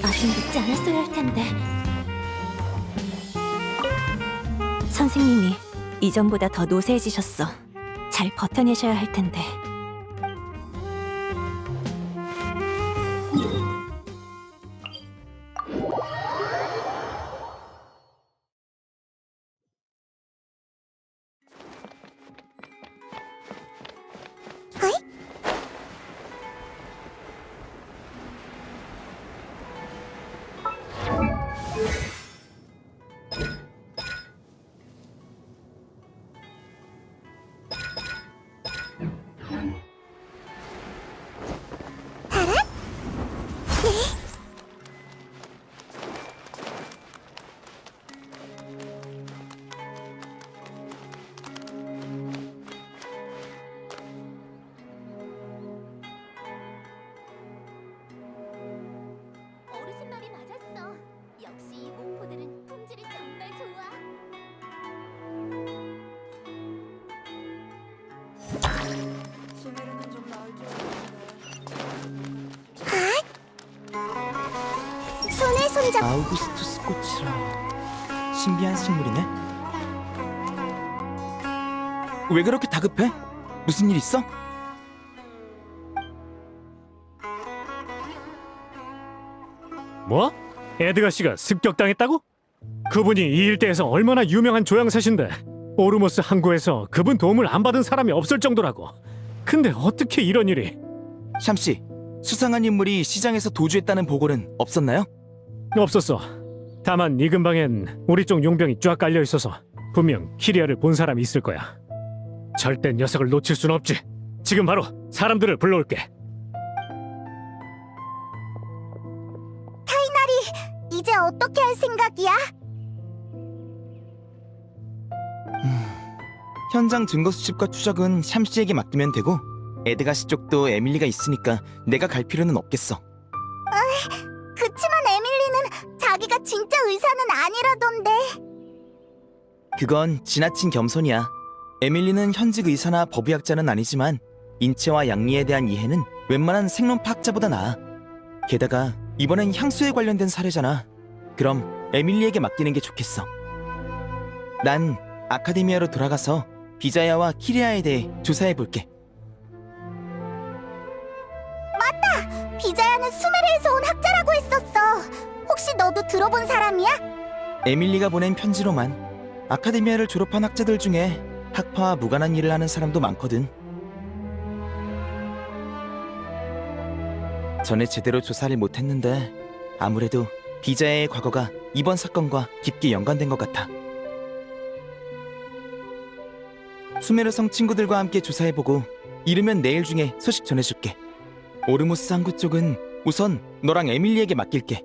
아직 늦지 않았어야 할 텐데. 선생님이 이전보다 더 노쇠해지셨어. 잘 버텨내셔야 할 텐데. 손에 손잡. 아우구스투스 꽃이라 신비한 식물이네. 왜 그렇게 다급해? 무슨 일 있어? 뭐? 에드가 씨가 습격당했다고? 그분이 이 일대에서 얼마나 유명한 조향사신데 오르모스 항구에서 그분 도움을 안 받은 사람이 없을 정도라고. 근데 어떻게 이런 일이? 샴씨, 수상한 인물이 시장에서 도주했다는 보고는 없었나요? 없었어. 다만 이 근방엔 우리 쪽 용병이 쫙 깔려 있어서 분명 키리아를 본 사람이 있을 거야. 절대 녀석을 놓칠 순 없지. 지금 바로 사람들을 불러올게. 이제 어떻게 할 생각이야? 현장 증거 수집과 추적은 샴씨에게 맡기면 되고 에드가시 쪽도 에밀리가 있으니까 내가 갈 필요는 없겠어. 그치만 에밀리는 자기가 진짜 의사는 아니라던데. 그건 지나친 겸손이야. 에밀리는 현직 의사나 법의학자는 아니지만 인체와 양리에 대한 이해는 웬만한 생론파학자보다 나아. 게다가 이번엔 향수에 관련된 사례잖아. 그럼 에밀리에게 맡기는 게 좋겠어. 난 아카데미아로 돌아가서 비자야와 키리아에 대해 조사해볼게. 비자야는 수메르에서 온 학자라고 했었어. 혹시 너도 들어본 사람이야? 에밀리가 보낸 편지로만 아카데미아를 졸업한 학자들 중에 학파와 무관한 일을 하는 사람도 많거든. 전에 제대로 조사를 못했는데 아무래도 비자야의 과거가 이번 사건과 깊게 연관된 것 같아. 수메르성 친구들과 함께 조사해보고 이르면 내일 중에 소식 전해줄게. 오르모스 항구 쪽은 우선 너랑 에밀리에게 맡길게.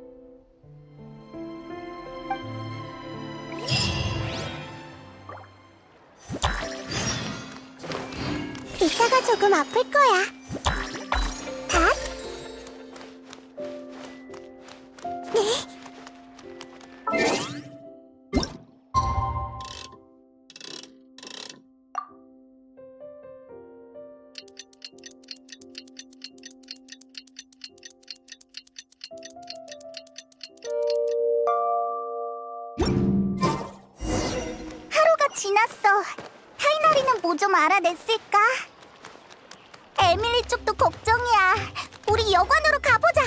이따가 조금 아플 거야. 다? 하루가 지났어. 타이나리는 뭐 좀 알아냈을까? 에밀리 쪽도 걱정이야. 우리 여관으로 가보자.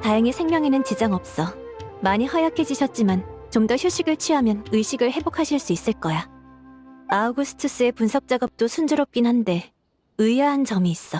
다행히 생명에는 지장 없어. 많이 허약해지셨지만 좀 더 휴식을 취하면 의식을 회복하실 수 있을 거야. 아우구스투스의 분석 작업도 순조롭긴 한데 의아한 점이 있어.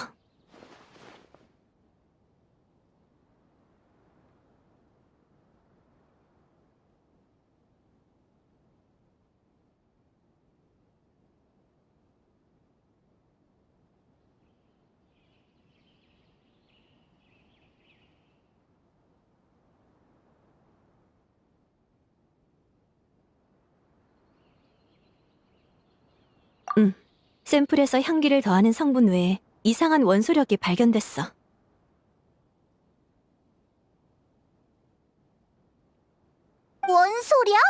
샘플에서 향기를 더하는 성분 외에 이상한 원소력이 발견됐어. 원소력?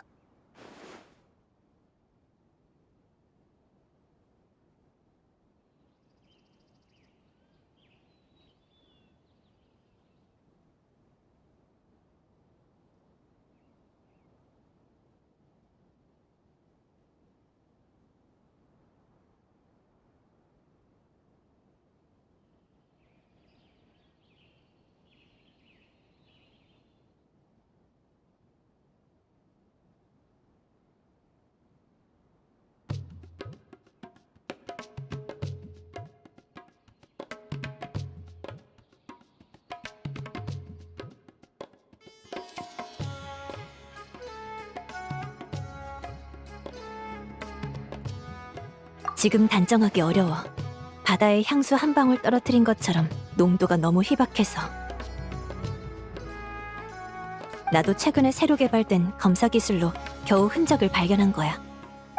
지금 단정하기 어려워. 바다에 향수 한 방울 떨어뜨린 것처럼 농도가 너무 희박해서. 나도 최근에 새로 개발된 검사 기술로 겨우 흔적을 발견한 거야.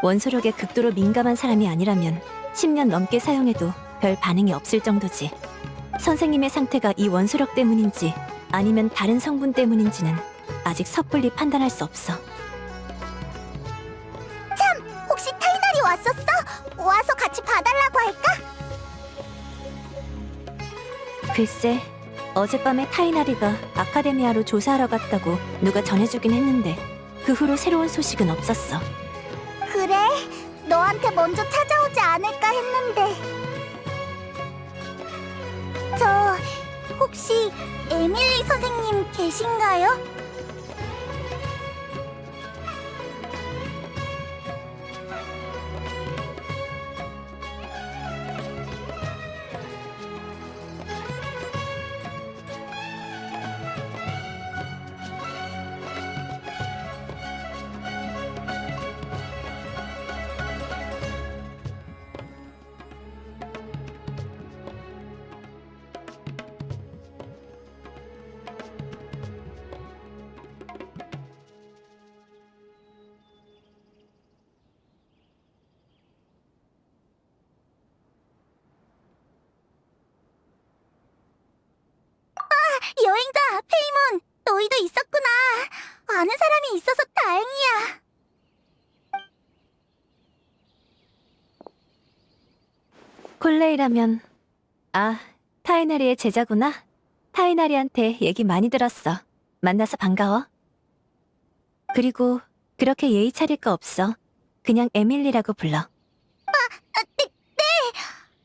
원소력에 극도로 민감한 사람이 아니라면 10년 넘게 사용해도 별 반응이 없을 정도지. 선생님의 상태가 이 원소력 때문인지 아니면 다른 성분 때문인지는 아직 섣불리 판단할 수 없어. 혹시 타이날이 왔었어? 와서 같이 봐달라고 할까? 글쎄, 어젯밤에 타이나리가 아카데미아로 조사하러 갔다고 누가 전해주긴 했는데 그 후로 새로운 소식은 없었어. 그래? 너한테 먼저 찾아오지 않을까 했는데. 저 혹시 에밀리 선생님 계신가요? 여행자 페이몬, 너희도 있었구나. 아는 사람이 있어서 다행이야. 콜레이라면 타이나리의 제자구나. 타이나리한테 얘기 많이 들었어. 만나서 반가워. 그리고 그렇게 예의 차릴 거 없어. 그냥 에밀리라고 불러. 네.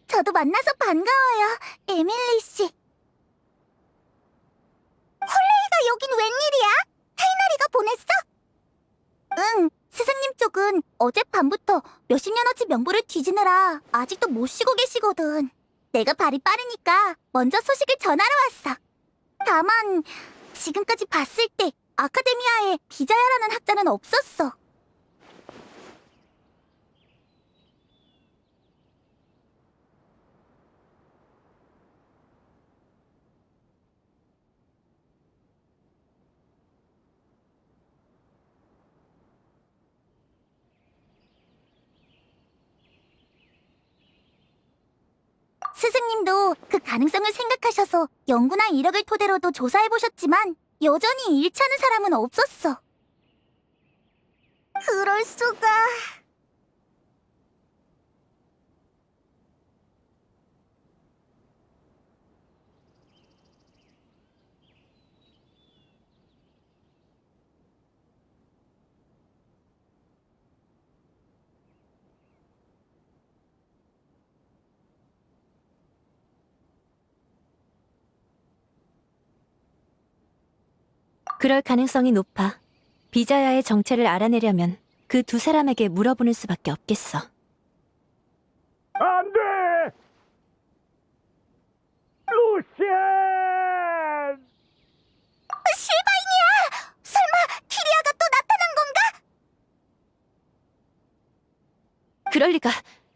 저도 만나서 반가워요, 에밀리 씨. 콜레이가 여긴 웬일이야? 타이나리가 보냈어? 응, 스승님 쪽은 어젯밤부터 몇십 년어치 명부를 뒤지느라 아직도 못 쉬고 계시거든. 내가 발이 빠르니까 먼저 소식을 전하러 왔어. 다만 지금까지 봤을 때 아카데미아에 비자야라는 학자는 없었어. 스승님도 그 가능성을 생각하셔서 연구나 이력을 토대로도 조사해보셨지만 여전히 일치하는 사람은 없었어. 그럴 수가... 그럴 가능성이 높아. 비자야의 정체를 알아내려면 그 두 사람에게 물어보는 수밖에 없겠어. 안 돼! 루시안! 실바인이야! 설마 키리아가 또 나타난 건가? 그럴 리가.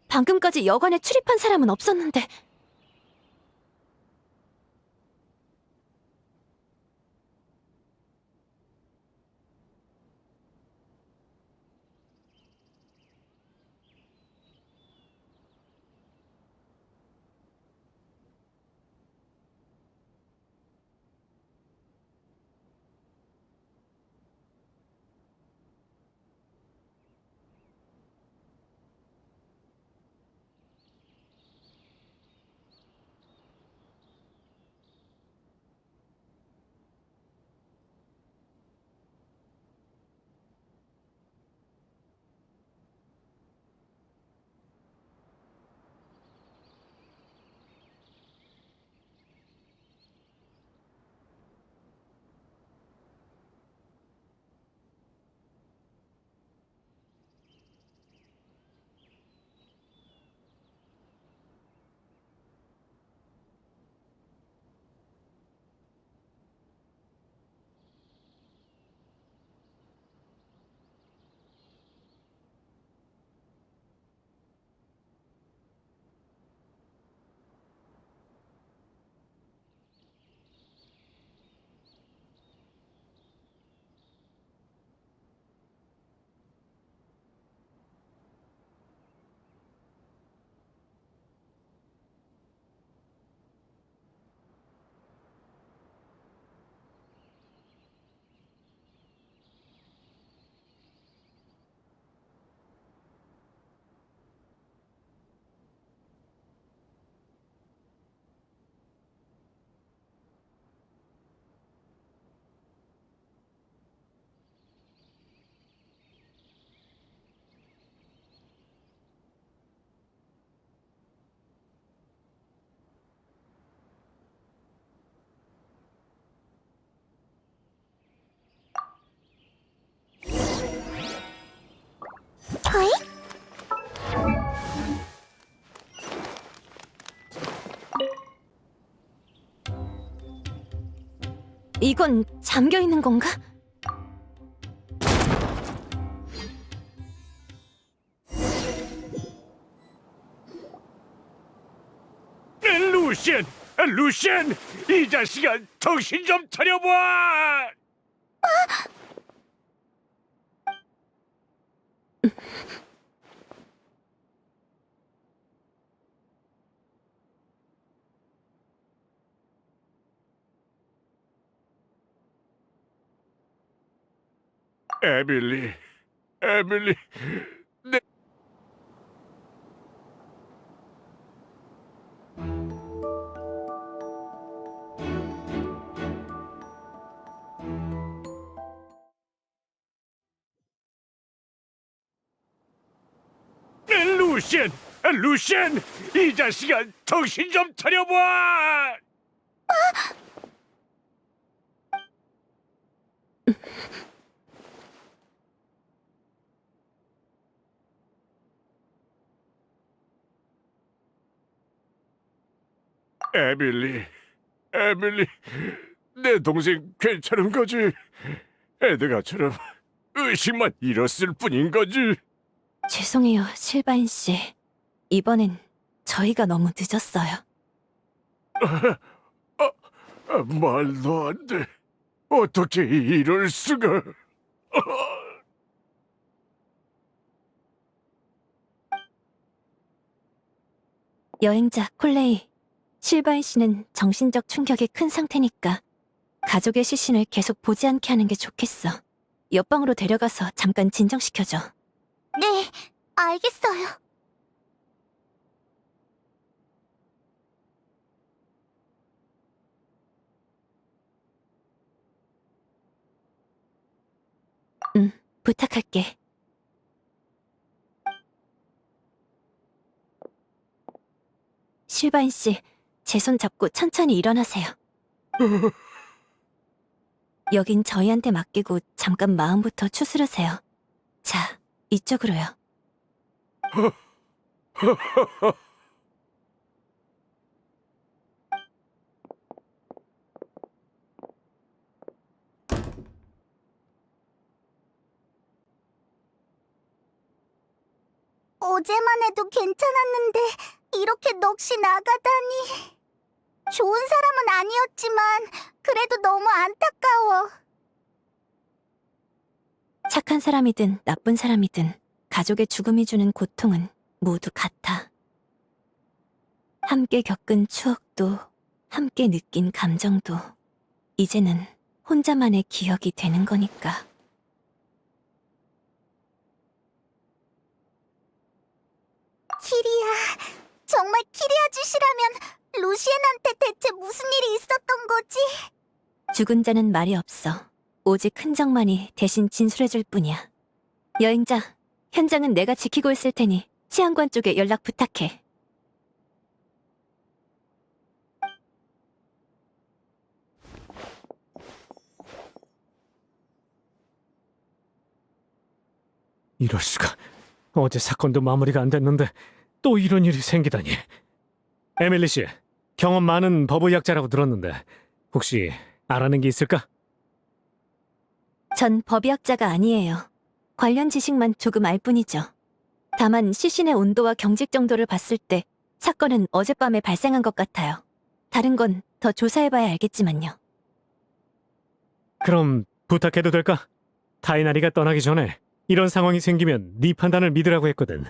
방금까지 여관에 출입한 사람은 없었는데. 허이? 이건 잠겨 있는 건가? 루시안, 루시안, 이 자식아, 정신 좀 차려봐. 에밀리, 에밀리, 내 루시안, 루시안, 이 자식아, 정신 좀 차려봐. 에밀리, 에밀리, 내 동생 괜찮은 거지? 에드가처럼 의식만 잃었을 뿐인 거지? 죄송해요, 실바인 씨. 이번엔 저희가 너무 늦었어요. 말도 안 돼. 어떻게 이럴 수가? 여행자 콜레이, 실바인 씨는 정신적 충격이 큰 상태니까 가족의 시신을 계속 보지 않게 하는 게 좋겠어. 옆방으로 데려가서 잠깐 진정시켜줘. 네, 알겠어요. 부탁할게. 실바인 씨, 제 손 잡고 천천히 일어나세요. 여긴 저희한테 맡기고 잠깐 마음부터 추스르세요. 자, 이쪽으로요. 어제만 해도 괜찮았는데 이렇게 넋이 나가다니. 좋은 사람은 아니었지만 그래도 너무 안타까워. 착한 사람이든 나쁜 사람이든 가족의 죽음이 주는 고통은 모두 같아. 함께 겪은 추억도, 함께 느낀 감정도 이제는 혼자만의 기억이 되는 거니까. 키리야, 정말 키리아 짓이라면 루시엔한테 대체 무슨 일이 있었던 거지? 죽은 자는 말이 없어. 오직 흔적만이 대신 진술해줄 뿐이야. 여행자, 현장은 내가 지키고 있을 테니 치안관 쪽에 연락 부탁해. 이럴 수가. 어제 사건도 마무리가 안 됐는데 또 이런 일이 생기다니. 에밀리 씨, 경험 많은 법의학자라고 들었는데 혹시 알아낸 게 있을까? 전 법의학자가 아니에요. 관련 지식만 조금 알 뿐이죠. 다만 시신의 온도와 경직 정도를 봤을 때 사건은 어젯밤에 발생한 것 같아요. 다른 건 더 조사해봐야 알겠지만요. 그럼 부탁해도 될까? 타이나리가 떠나기 전에 이런 상황이 생기면 네 판단을 믿으라고 했거든.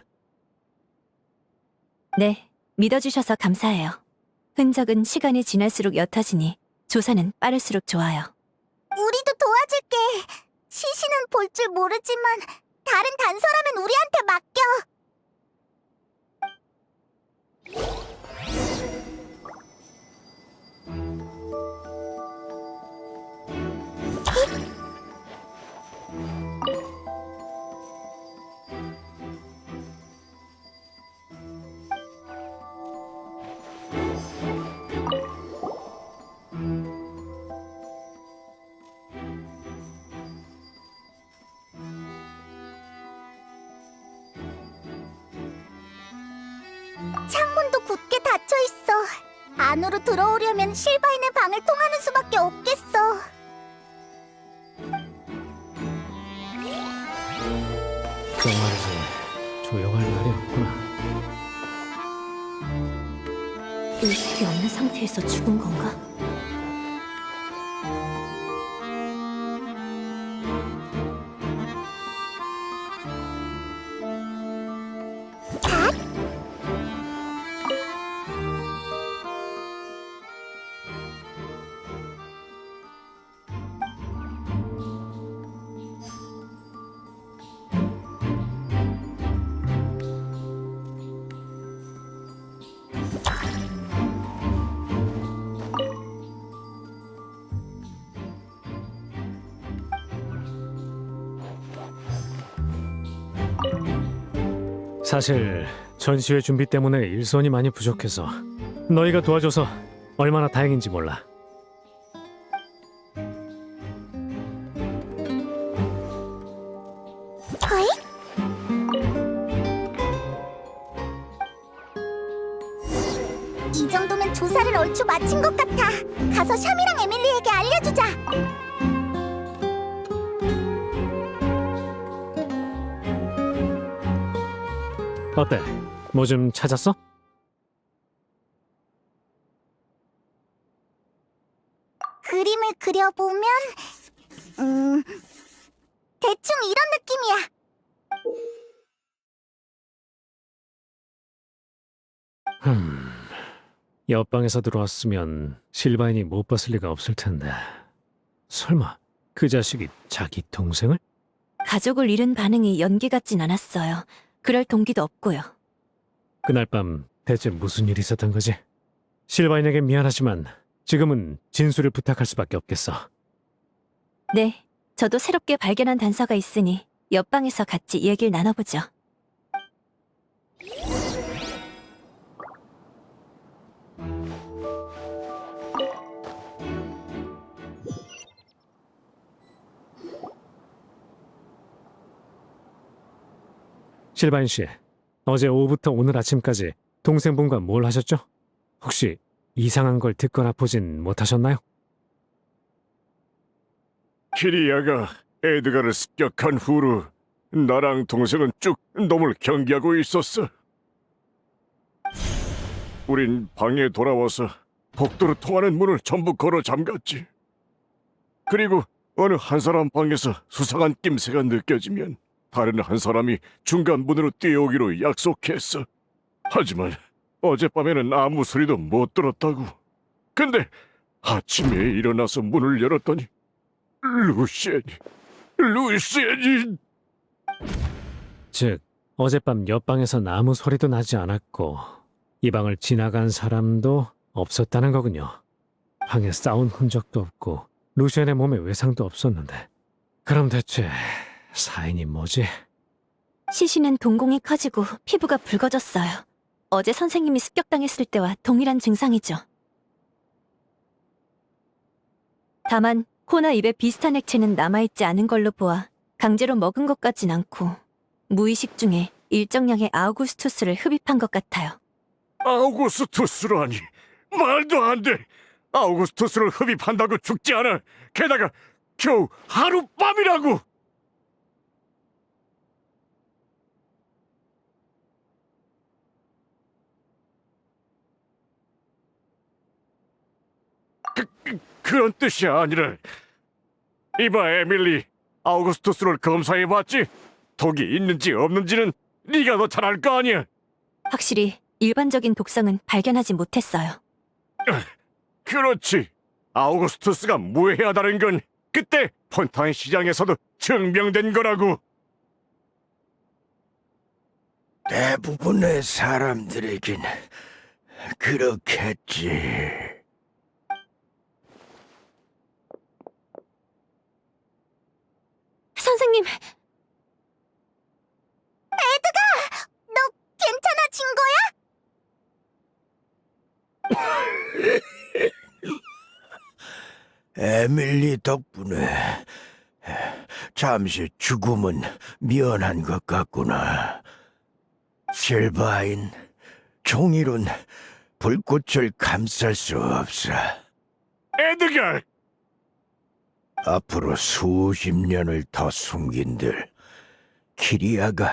네, 믿어주셔서 감사해요. 흔적은 시간이 지날수록 옅어지니 조사는 빠를수록 좋아요. 우리도 도와줄게. 시신은 볼 줄 모르지만 다른 단서라면 우리한테 맡겨. 굳게 닫혀 있어. 안으로 들어오려면 실바인의 방을 통하는 수밖에 없겠어. 그 말이지, 조용할 날이 없구나. 의식이 없는 상태에서 죽은 건가? 사실 전시회 준비 때문에 일손이 많이 부족해서 너희가 도와줘서 얼마나 다행인지 몰라. 어이? 이 정도면 조사를 얼추 마친 것 같아. 가서 샴이랑 에밀리에게 알려주자. 어때? 뭐 좀 찾았어? 그림을 그려보면 대충 이런 느낌이야. 옆방에서 들어왔으면 실바인이 못 봤을 리가 없을 텐데. 설마 그 자식이 자기 동생을? 가족을 잃은 반응이 연기 같진 않았어요. 그럴 동기도 없고요. 그날 밤 대체 무슨 일이 있었던 거지? 실바인에게 미안하지만 지금은 진술을 부탁할 수밖에 없겠어. 네, 저도 새롭게 발견한 단서가 있으니 옆방에서 같이 얘기를 나눠보죠. 실바인 씨, 어제 오후부터 오늘 아침까지 동생분과 뭘 하셨죠? 혹시 이상한 걸 듣거나 보진 못하셨나요? 키리아가 에드가를 습격한 후로 나랑 동생은 쭉 놈을 경계하고 있었어. 우린 방에 돌아와서 복도로 통하는 문을 전부 걸어 잠갔지. 그리고 어느 한 사람 방에서 수상한 낌새가 느껴지면 다른 한 사람이 중간 문으로 뛰어오기로 약속했어. 하지만 어젯밤에는 아무 소리도 못 들었다고. 근데 아침에 일어나서 문을 열었더니 루시엔이 즉, 어젯밤 옆방에서 아무 소리도 나지 않았고 이 방을 지나간 사람도 없었다는 거군요. 방에 싸운 흔적도 없고 루시엔의 몸에 외상도 없었는데 그럼 대체 사인이 뭐지? 시신은 동공이 커지고 피부가 붉어졌어요. 어제 선생님이 습격당했을 때와 동일한 증상이죠. 다만 코나 입에 비슷한 액체는 남아있지 않은 걸로 보아 강제로 먹은 것 같진 않고 무의식 중에 일정량의 아우구스투스를 흡입한 것 같아요. 아우구스투스라니 말도 안 돼. 아우구스투스를 흡입한다고 죽지 않아. 게다가 겨우 하룻밤이라고. 그런 뜻이 아니라. 이봐 에밀리, 아우구스투스를 검사해봤지? 독이 있는지 없는지는 네가 더 잘 알 거 아니야. 확실히 일반적인 독성은 발견하지 못했어요. 그렇지. 아우구스투스가 무해하다는 건 그때 폰타인 시장에서도 증명된 거라고. 대부분의 사람들에겐 그렇겠지. 선생님! 너 괜찮아진 거야? 에밀리 덕분에 잠시 죽음은 미연한 것 같구나. 실바인, 종이론 불꽃을 감쌀 수 없어. 에드가! 앞으로 수십 년을 더 숨긴들 키리아가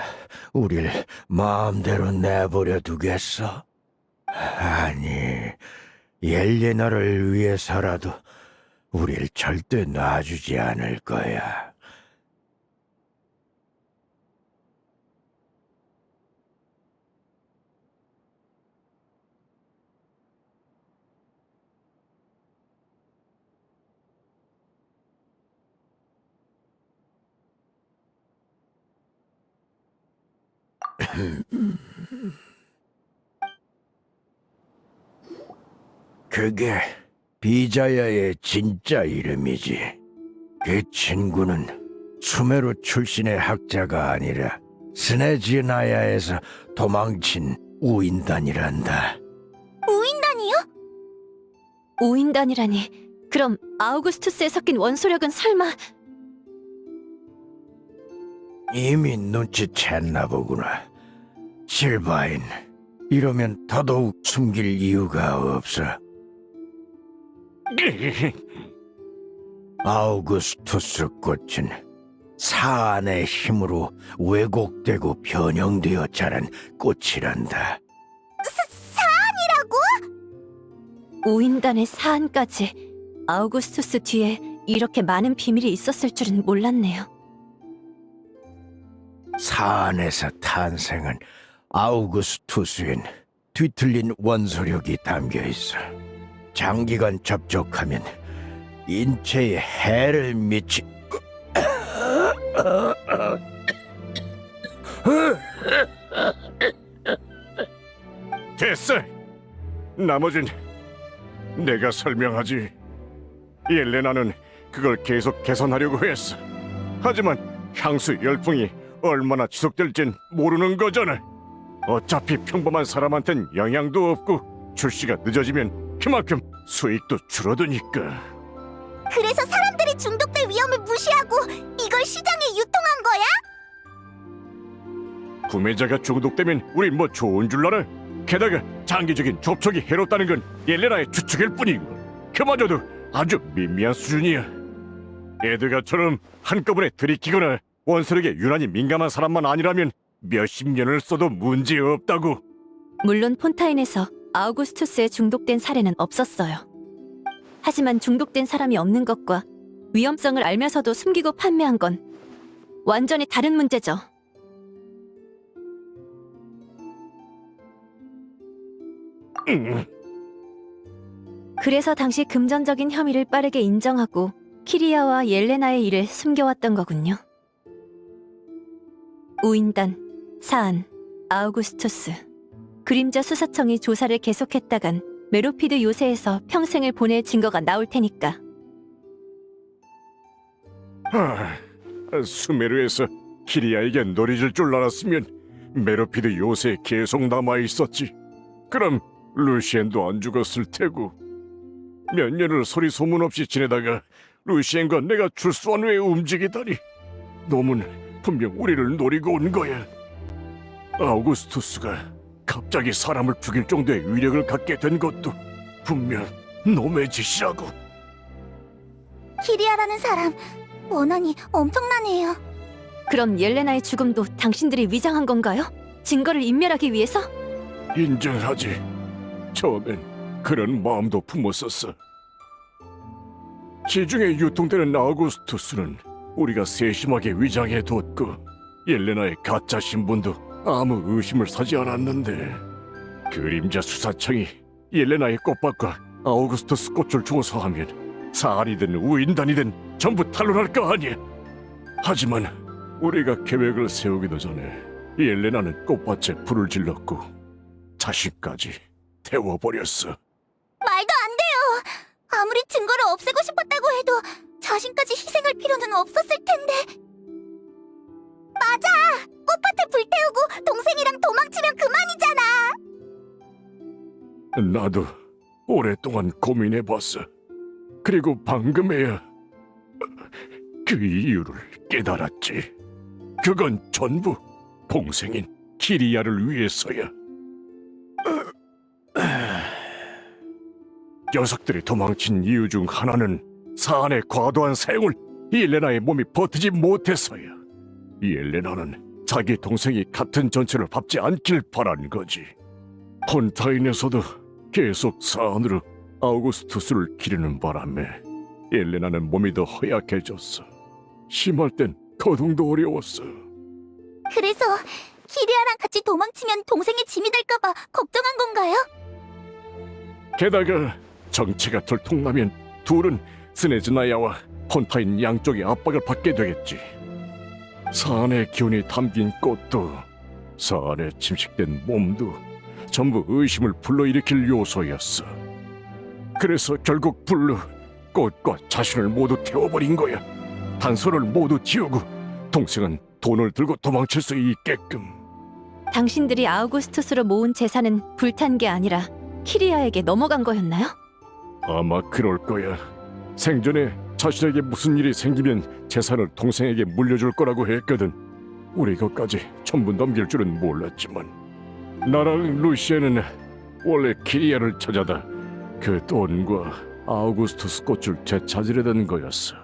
우릴 마음대로 내버려 두겠어? 아니, 옐레나를 위해서라도 우릴 절대 놔주지 않을 거야. 그게 비자야의 진짜 이름이지. 그 친구는 수메르 출신의 학자가 아니라 스네지나야에서 도망친 우인단이란다. 우인단이요? 오인단이라니. 그럼 아우구스투스에 섞인 원소력은 설마... 이미 눈치챘나 보구나. 실바인, 이러면 더더욱 숨길 이유가 없어. 아우구스투스 꽃은 사안의 힘으로 왜곡되고 변형되어 자란 꽃이란다. 사안이라고? 오인단의 사안까지 아우구스투스 뒤에 이렇게 많은 비밀이 있었을 줄은 몰랐네요. 사안에서 탄생한 아우구스투스엔 뒤틀린 원소력이 담겨 있어. 장기간 접촉하면 인체에 해를 미치... 됐어. 나머진 내가 설명하지. 옐레나는 그걸 계속 개선하려고 했어. 하지만 향수 열풍이 얼마나 지속될진 모르는 거잖아. 어차피 평범한 사람한텐 영향도 없고 출시가 늦어지면 그만큼 수익도 줄어드니까. 그래서 사람들이 중독될 위험을 무시하고 이걸 시장에 유통한 거야? 구매자가 중독되면 우린 뭐 좋은 줄 알아? 게다가 장기적인 접촉이 해롭다는 건 옐레나의 추측일 뿐이고 그마저도 아주 미미한 수준이야. 에드가처럼 한꺼번에 들이키거나 원소력에 유난히 민감한 사람만 아니라면 몇십 년을 써도 문제없다고. 물론 폰타인에서 아우구스투스에 중독된 사례는 없었어요. 하지만 중독된 사람이 없는 것과 위험성을 알면서도 숨기고 판매한 건 완전히 다른 문제죠. 그래서 당시 금전적인 혐의를 빠르게 인정하고 키리아와 옐레나의 일을 숨겨왔던 거군요. 우인단, 사안, 아우구스투스, 그림자 수사청이 조사를 계속했다간 메로피드 요새에서 평생을 보낼 증거가 나올 테니까. 수메르에서 키리아에게 노리질 줄 알았으면 메로피드 요새에 계속 남아있었지. 그럼 루시엔도 안 죽었을 테고. 몇 년을 소리 소문 없이 지내다가 루시엔과 내가 출소한 후에 움직이다니. 놈은 분명 우리를 노리고 온 거야. 아우구스투스가 갑자기 사람을 죽일 정도의 위력을 갖게 된 것도 분명 놈의 짓이라고. 키리아라는 사람 원한이 엄청나네요. 그럼 옐레나의 죽음도 당신들이 위장한 건가요? 증거를 인멸하기 위해서? 인정하지. 처음엔 그런 마음도 품었었어. 시중에 유통되는 아우구스투스는 우리가 세심하게 위장해뒀고 옐레나의 가짜 신분도 아무 의심을 사지 않았는데 그림자 수사청이 옐레나의 꽃밭과 아우구스투스 꽃을 조사하면 사안이든 우인단이든 전부 탄로날 거 아니야. 하지만 우리가 계획을 세우기도 전에 옐레나는 꽃밭에 불을 질렀고 자신까지 태워버렸어. 말도 안 돼요. 아무리 증거를 없애고 싶었다고 해도 자신까지 희생할 필요는 없었을 텐데. 맞아! 꽃밭을 불태우고 동생이랑 도망치면 그만이잖아. 나도 오랫동안 고민해봤어. 그리고 방금에야 그 이유를 깨달았지. 그건 전부 동생인 키리아를 위해서야. 녀석들이 도망친 이유 중 하나는 사안의 과도한 사용을 옐레나의 몸이 버티지 못해서야. 옐레나는 자기 동생이 같은 전체를 밟지 않길 바란 거지. 폰타인에서도 계속 사안으로 아우구스투스를 기르는 바람에 옐레나는 몸이 더 허약해졌어. 심할 땐 거동도 어려웠어. 그래서 키리아랑 같이 도망치면 동생의 짐이 될까봐 걱정한 건가요? 게다가 정체가 들통나면 둘은 스네즈나야와 폰타인 양쪽의 압박을 받게 되겠지. 사안의 기운이 담긴 꽃도 사안에 침식된 몸도 전부 의심을 불러일으킬 요소였어. 그래서 결국 블루, 꽃과 자신을 모두 태워버린 거야. 단서를 모두 지우고 동생은 돈을 들고 도망칠 수 있게끔. 당신들이 아우구스투스로 모은 재산은 불탄 게 아니라 키리아에게 넘어간 거였나요? 아마 그럴 거야. 생전에 자신에게 무슨 일이 생기면 재산을 동생에게 물려줄 거라고 했거든. 우리 것까지 전부 넘길 줄은 몰랐지만 나랑 루시에는 원래 키리아를 찾아다 그 돈과 아우구스투스 꽃을 되찾으려던 거였어.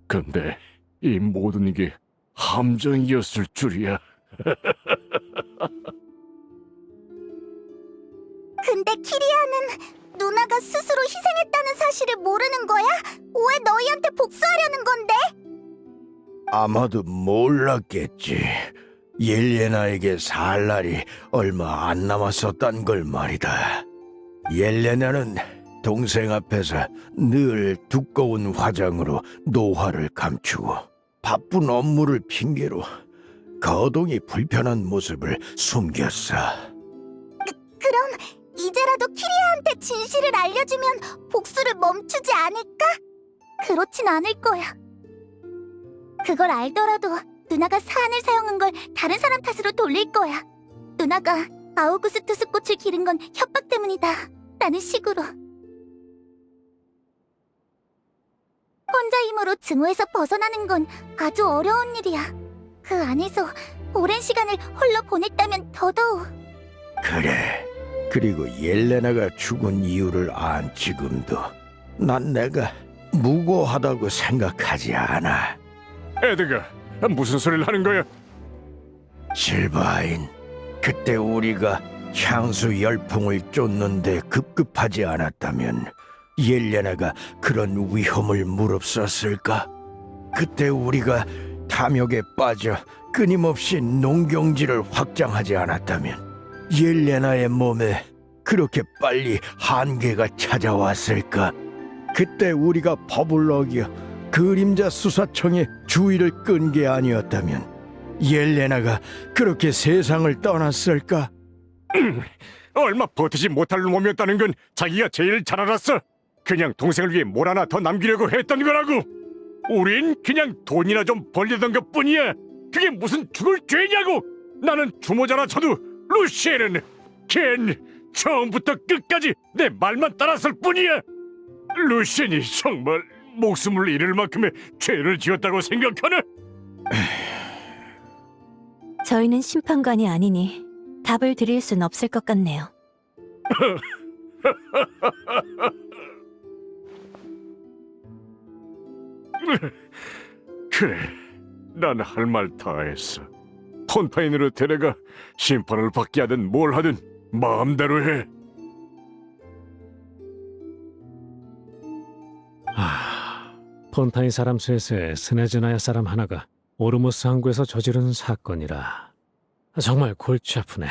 근데 이 모든 게 함정이었을 줄이야. 근데 키리아는 누나가 스스로 희생했다는 사실을 모르는 거야? 왜 너희한테 복수하려는 건데? 아마도 몰랐겠지. 옐레나에게 살 날이 얼마 안 남았었단 걸 말이다. 옐레나는 동생 앞에서 늘 두꺼운 화장으로 노화를 감추고 바쁜 업무를 핑계로 거동이 불편한 모습을 숨겼어. 그럼 이제라도 키리아한테 진실을 알려주면 복수를 멈추지 않을까? 그렇진 않을 거야. 그걸 알더라도 누나가 사안을 사용한 걸 다른 사람 탓으로 돌릴 거야. 누나가 아우구스투스 꽃을 기른 건 협박 때문이다 라는 식으로. 혼자 힘으로 증오에서 벗어나는 건 아주 어려운 일이야. 그 안에서 오랜 시간을 홀로 보냈다면 더더욱. 그래. 그리고 옐레나가 죽은 이유를 안 지금도 난 내가 무고하다고 생각하지 않아. 에드가 무슨 소리를 하는 거야? 실바인, 그때 우리가 향수 열풍을 쫓는데 급급하지 않았다면 옐레나가 그런 위험을 무릅썼을까? 그때 우리가 탐욕에 빠져 끊임없이 농경지를 확장하지 않았다면 옐레나의 몸에 그렇게 빨리 한계가 찾아왔을까? 그때 우리가 법을 어겨 그림자 수사청의 주의를 끈 게 아니었다면 옐레나가 그렇게 세상을 떠났을까? 얼마 버티지 못할 놈이었다는 건 자기가 제일 잘 알았어. 그냥 동생을 위해 뭘 하나 더 남기려고 했던 거라고. 우린 그냥 돈이나 좀 벌려던 것뿐이야. 그게 무슨 죽을 죄냐고. 나는 주모자라 쳐도 루시에는 걘 처음부터 끝까지 내 말만 따랐을 뿐이야. 루시엔이 정말 목숨을 잃을 만큼의 죄를 지었다고 생각하나? 저희는 심판관이 아니니 답을 드릴 순 없을 것 같네요. 그래, 난 할 말 다 했어. 폰파인으로 데려가 심판을 받게 하든 뭘 하든 마음대로 해. 폰타인 사람 셋에 스네즈나야 사람 하나가 오르모스 항구에서 저지른 사건이라 정말 골치 아프네.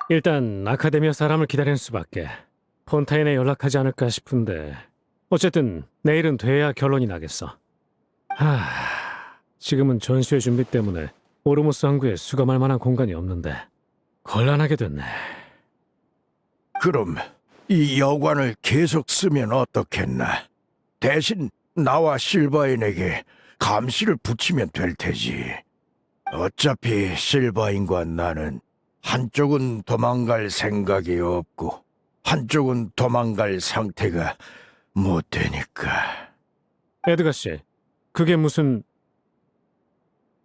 일단 아카데미아 사람을 기다리는 수밖에. 폰타인에 연락하지 않을까 싶은데 어쨌든 내일은 돼야 결론이 나겠어. 지금은 전시회 준비 때문에 오르모스 항구에 수감할 만한 공간이 없는데 곤란하게 됐네. 그럼 이 여관을 계속 쓰면 어떻겠나? 대신 나와 실바인에게 감시를 붙이면 될 테지. 어차피 실바인과 나는 한쪽은 도망갈 생각이 없고 한쪽은 도망갈 상태가 못 되니까. 에드가 씨, 그게 무슨...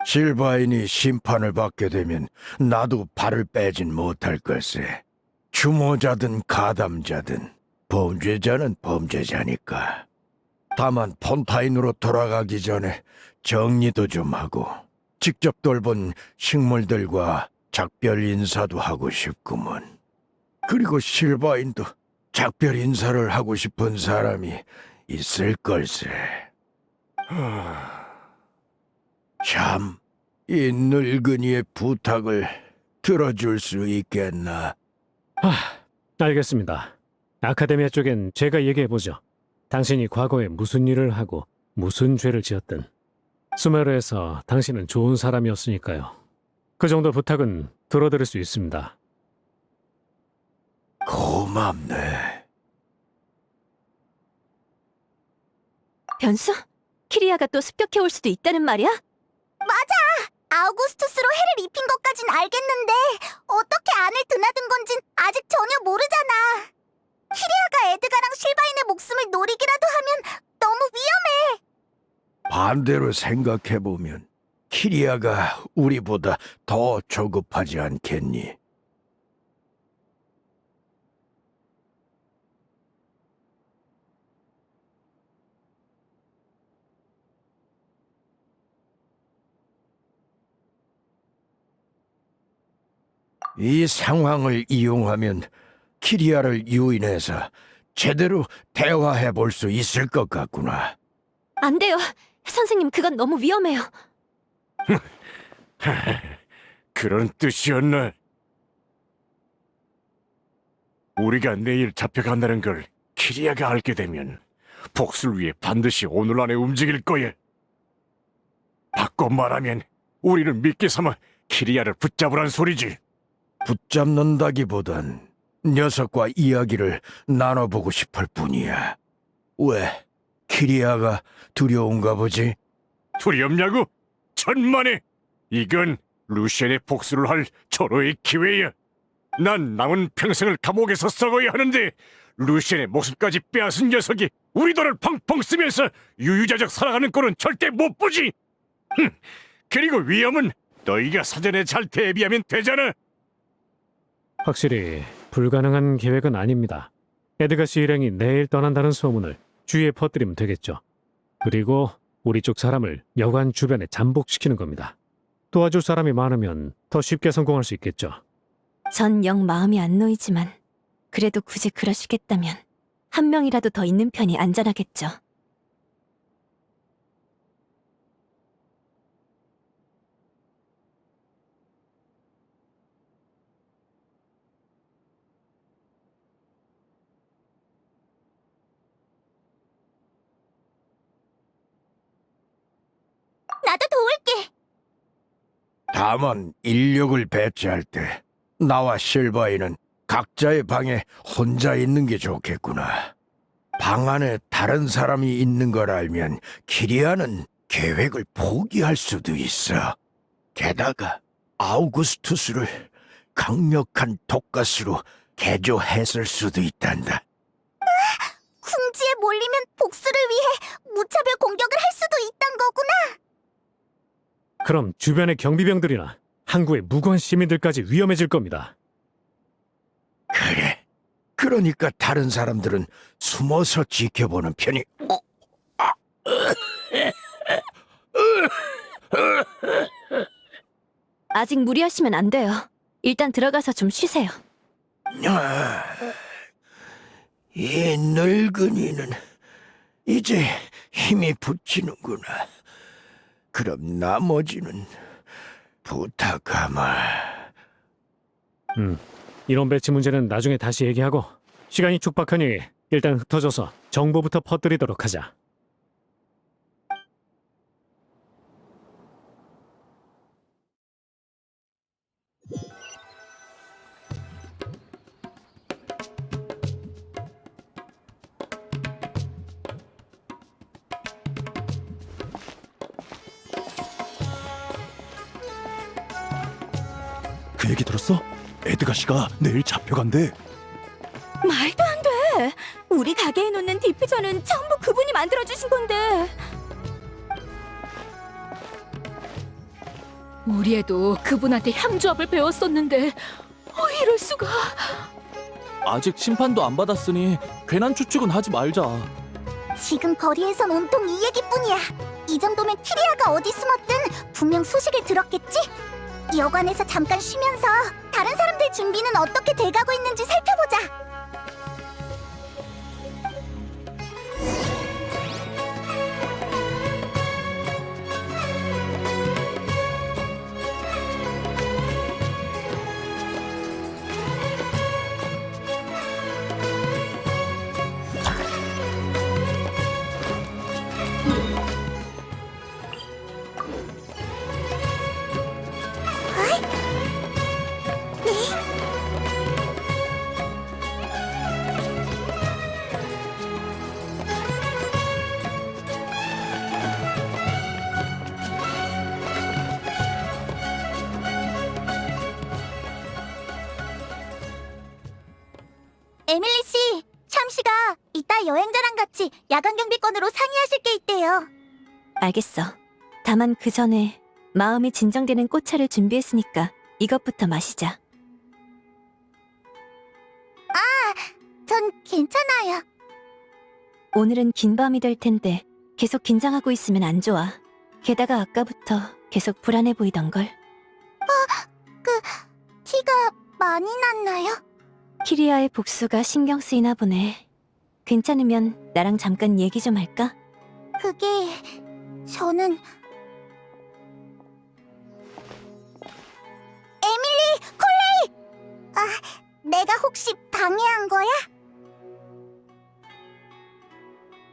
실바인이 심판을 받게 되면 나도 발을 빼진 못할 걸세. 주모자든 가담자든 범죄자는 범죄자니까. 다만 폰타인으로 돌아가기 전에 정리도 좀 하고 직접 돌본 식물들과 작별 인사도 하고 싶구먼. 그리고 실바인도 작별 인사를 하고 싶은 사람이 있을 걸세. 참, 이 늙은이의 부탁을 들어줄 수 있겠나? 알겠습니다. 아카데미아 쪽엔 제가 얘기해보죠. 당신이 과거에 무슨 일을 하고 무슨 죄를 지었든 수메르에서 당신은 좋은 사람이었으니까요. 그 정도 부탁은 들어드릴 수 있습니다. 고맙네. 변수? 키리아가 또 습격해올 수도 있다는 말이야? 맞아! 아우구스투스로 해를 입힌 것까진 알겠는데 어떻게 안을 드나든 건진 아직 전혀 모르잖아. 키리아가 에드가랑 실바인의 목숨을 노리기라도 하면 너무 위험해. 반대로 생각해보면 키리아가 우리보다 더 조급하지 않겠니? 이 상황을 이용하면 키리아를 유인해서 제대로 대화해 볼 수 있을 것 같구나. 안 돼요. 선생님, 그건 너무 위험해요. 그런 뜻이었나? 우리가 내일 잡혀간다는 걸 키리아가 알게 되면 복수를 위해 반드시 오늘 안에 움직일 거야. 바꿔 말하면 우리를 미끼 삼아 키리아를 붙잡으란 소리지. 붙잡는다기보단 녀석과 이야기를 나눠보고 싶을 뿐이야. 왜? 키리아가 두려운가 보지? 두렵냐고? 천만에! 이건 루시엔의 복수를 할 절호의 기회야. 난 남은 평생을 감옥에서 썩어야 하는데 루시엔의 목숨까지 빼앗은 녀석이 우리 돈을 펑펑 쓰면서 유유자적 살아가는 꼴은 절대 못 보지! 그리고 위험은 너희가 사전에 잘 대비하면 되잖아. 확실히 불가능한 계획은 아닙니다. 에드가 씨 일행이 내일 떠난다는 소문을 주위에 퍼뜨리면 되겠죠. 그리고 우리 쪽 사람을 여관 주변에 잠복시키는 겁니다. 도와줄 사람이 많으면 더 쉽게 성공할 수 있겠죠. 전 영 마음이 안 놓이지만 그래도 굳이 그러시겠다면 한 명이라도 더 있는 편이 안전하겠죠. 나도 도울게. 다만 인력을 배치할 때 나와 실바이는 각자의 방에 혼자 있는 게 좋겠구나. 방 안에 다른 사람이 있는 걸 알면 키리아는 계획을 포기할 수도 있어. 게다가 아우구스투스를 강력한 독가스로 개조했을 수도 있단다. 궁지에 몰리면 복수를 위해 무차별 공격을 할 수도 있단 거구나. 그럼 주변의 경비병들이나 항구의 무고한 시민들까지 위험해질 겁니다. 그래. 그러니까 다른 사람들은 숨어서 지켜보는 편이... 아직 무리하시면 안 돼요. 일단 들어가서 좀 쉬세요. 이 늙은이는 이제 힘이 붙이는구나. 그럼 나머지는 부탁하마. 이론 배치 문제는 나중에 다시 얘기하고 시간이 촉박하니 일단 흩어져서 정보부터 퍼뜨리도록 하자. 그 얘기 들었어? 에드가 씨가 내일 잡혀간대. 말도 안 돼. 우리 가게에 놓는 디퓨저는 전부 그분이 만들어주신 건데. 우리 애도 그분한테 향조합을 배웠었는데 이럴 수가. 아직 심판도 안 받았으니 괜한 추측은 하지 말자. 지금 거리에선 온통 이 얘기뿐이야. 이 정도면 키리아가 어디 숨었든 분명 소식을 들었겠지? 여관에서 잠깐 쉬면서 다른 사람들 준비는 어떻게 돼가고 있는지 살펴보자. 에밀리 씨, 샴씨가 이따 여행자랑 같이 야간 경비권으로 상의하실 게 있대요. 알겠어. 다만 그 전에 마음이 진정되는 꽃차를 준비했으니까 이것부터 마시자. 전 괜찮아요. 오늘은 긴 밤이 될 텐데 계속 긴장하고 있으면 안 좋아. 게다가 아까부터 계속 불안해 보이던걸. 티가 많이 났나요? 키리아의 복수가 신경 쓰이나 보네. 괜찮으면 나랑 잠깐 얘기 좀 할까? 그게... 저는... 에밀리! 콜레이! 내가 혹시 방해한 거야?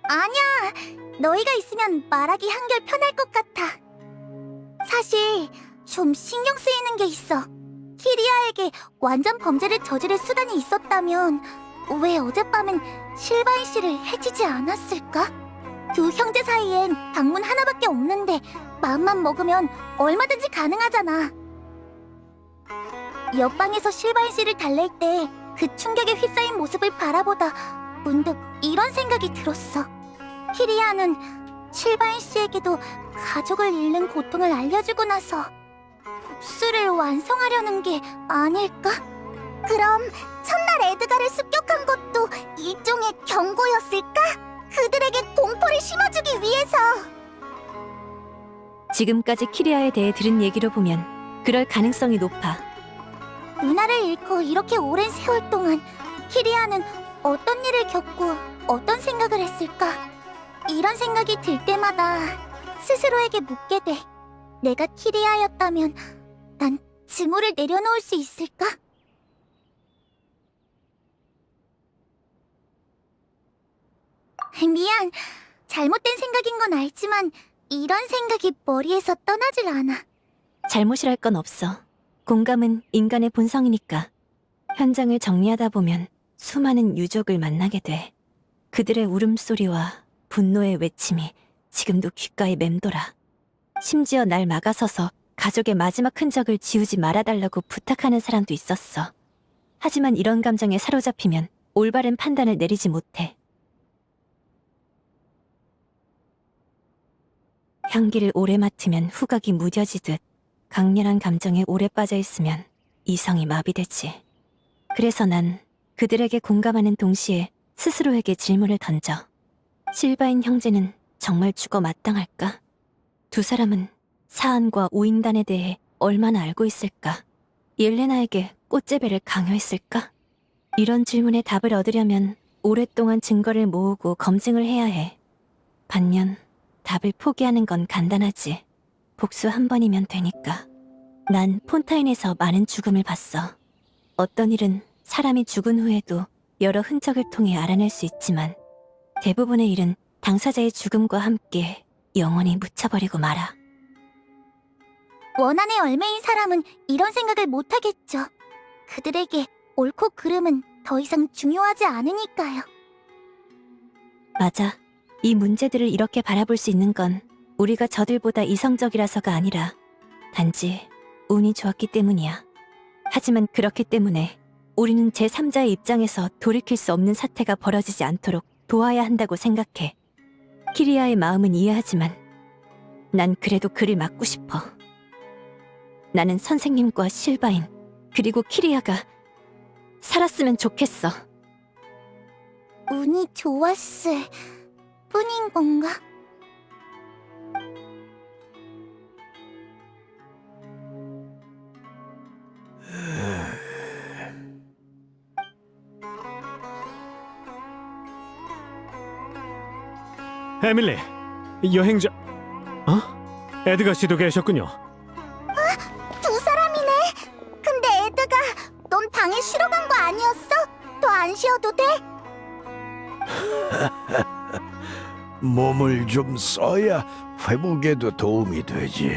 아니야, 너희가 있으면 말하기 한결 편할 것 같아. 사실 좀 신경 쓰이는 게 있어. 키리아에게 완전 범죄를 저지를 수단이 있었다면 왜 어젯밤엔 실바인 씨를 해치지 않았을까? 두 형제 사이엔 방문 하나밖에 없는데 마음만 먹으면 얼마든지 가능하잖아. 옆방에서 실바인 씨를 달랠 때 그 충격에 휩싸인 모습을 바라보다 문득 이런 생각이 들었어. 키리아는 실바인 씨에게도 가족을 잃는 고통을 알려주고 나서 복수를 완성하려는 게 아닐까? 그럼 첫날 에드가를 습격한 것도 일종의 경고였을까? 그들에게 공포를 심어주기 위해서. 지금까지 키리아에 대해 들은 얘기로 보면 그럴 가능성이 높아. 누나를 잃고 이렇게 오랜 세월 동안 키리아는 어떤 일을 겪고 어떤 생각을 했을까? 이런 생각이 들 때마다 스스로에게 묻게 돼. 내가 키리아였다면 난 증오를 내려놓을 수 있을까? 미안. 잘못된 생각인 건 알지만 이런 생각이 머리에서 떠나질 않아. 잘못이랄 건 없어. 공감은 인간의 본성이니까. 현장을 정리하다 보면 수많은 유족을 만나게 돼. 그들의 울음소리와 분노의 외침이 지금도 귓가에 맴돌아. 심지어 날 막아서서 가족의 마지막 흔적을 지우지 말아달라고 부탁하는 사람도 있었어. 하지만 이런 감정에 사로잡히면 올바른 판단을 내리지 못해. 향기를 오래 맡으면 후각이 무뎌지듯 강렬한 감정에 오래 빠져있으면 이성이 마비되지. 그래서 난 그들에게 공감하는 동시에 스스로에게 질문을 던져. 실바인 형제는 정말 죽어 마땅할까? 두 사람은 사안과 우인단에 대해 얼마나 알고 있을까? 옐레나에게 꽃재배를 강요했을까? 이런 질문에 답을 얻으려면 오랫동안 증거를 모으고 검증을 해야 해. 반면 답을 포기하는 건 간단하지. 복수 한 번이면 되니까. 난 폰타인에서 많은 죽음을 봤어. 어떤 일은 사람이 죽은 후에도 여러 흔적을 통해 알아낼 수 있지만 대부분의 일은 당사자의 죽음과 함께 영원히 묻혀버리고 말아. 원한에 얽매인 사람은 이런 생각을 못하겠죠. 그들에게 옳고 그름은 더 이상 중요하지 않으니까요. 맞아. 이 문제들을 이렇게 바라볼 수 있는 건 우리가 저들보다 이성적이라서가 아니라 단지 운이 좋았기 때문이야. 하지만 그렇기 때문에 우리는 제3자의 입장에서 돌이킬 수 없는 사태가 벌어지지 않도록 도와야 한다고 생각해. 키리아의 마음은 이해하지만 난 그래도 그를 막고 싶어. 나는 선생님과 실바인 그리고 키리아가 살았으면 좋겠어. 운이 좋았을 뿐인 건가? 에밀리, 여행자... 에드가 씨도 계셨군요. 두 사람이네. 근데 에드가 넌 방에 쉬러 간 거 아니었어? 더 안 쉬어도 돼? 몸을 좀 써야 회복에도 도움이 되지.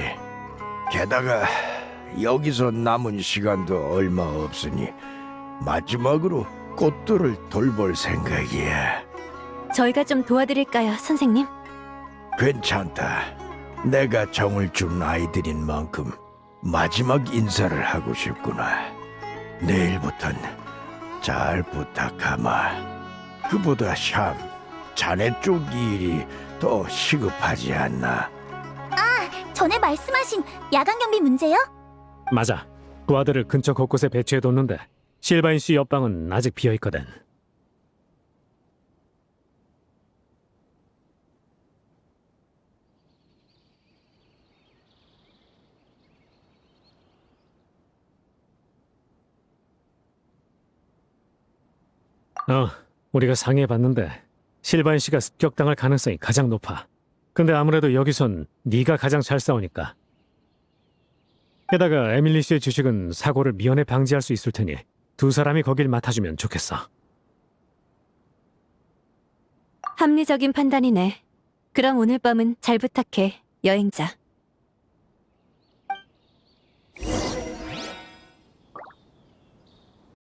게다가 여기서 남은 시간도 얼마 없으니 마지막으로 꽃들을 돌볼 생각이야. 저희가 좀 도와드릴까요, 선생님? 괜찮다. 내가 정을 준 아이들인 만큼 마지막 인사를 하고 싶구나. 내일부턴 잘 부탁하마. 그보다 샴, 자네 쪽 일이 더 시급하지 않나? 전에 말씀하신 야간 경비 문제요? 맞아. 구아들을 근처 곳곳에 배치해뒀는데 실바인 씨 옆방은 아직 비어있거든. 우리가 상의해봤는데 실바인 씨가 습격당할 가능성이 가장 높아. 근데 아무래도 여기선 네가 가장 잘 싸우니까. 게다가 에밀리 씨의 주식은 사고를 미연에 방지할 수 있을 테니 두 사람이 거길 맡아주면 좋겠어. 합리적인 판단이네. 그럼 오늘 밤은 잘 부탁해, 여행자.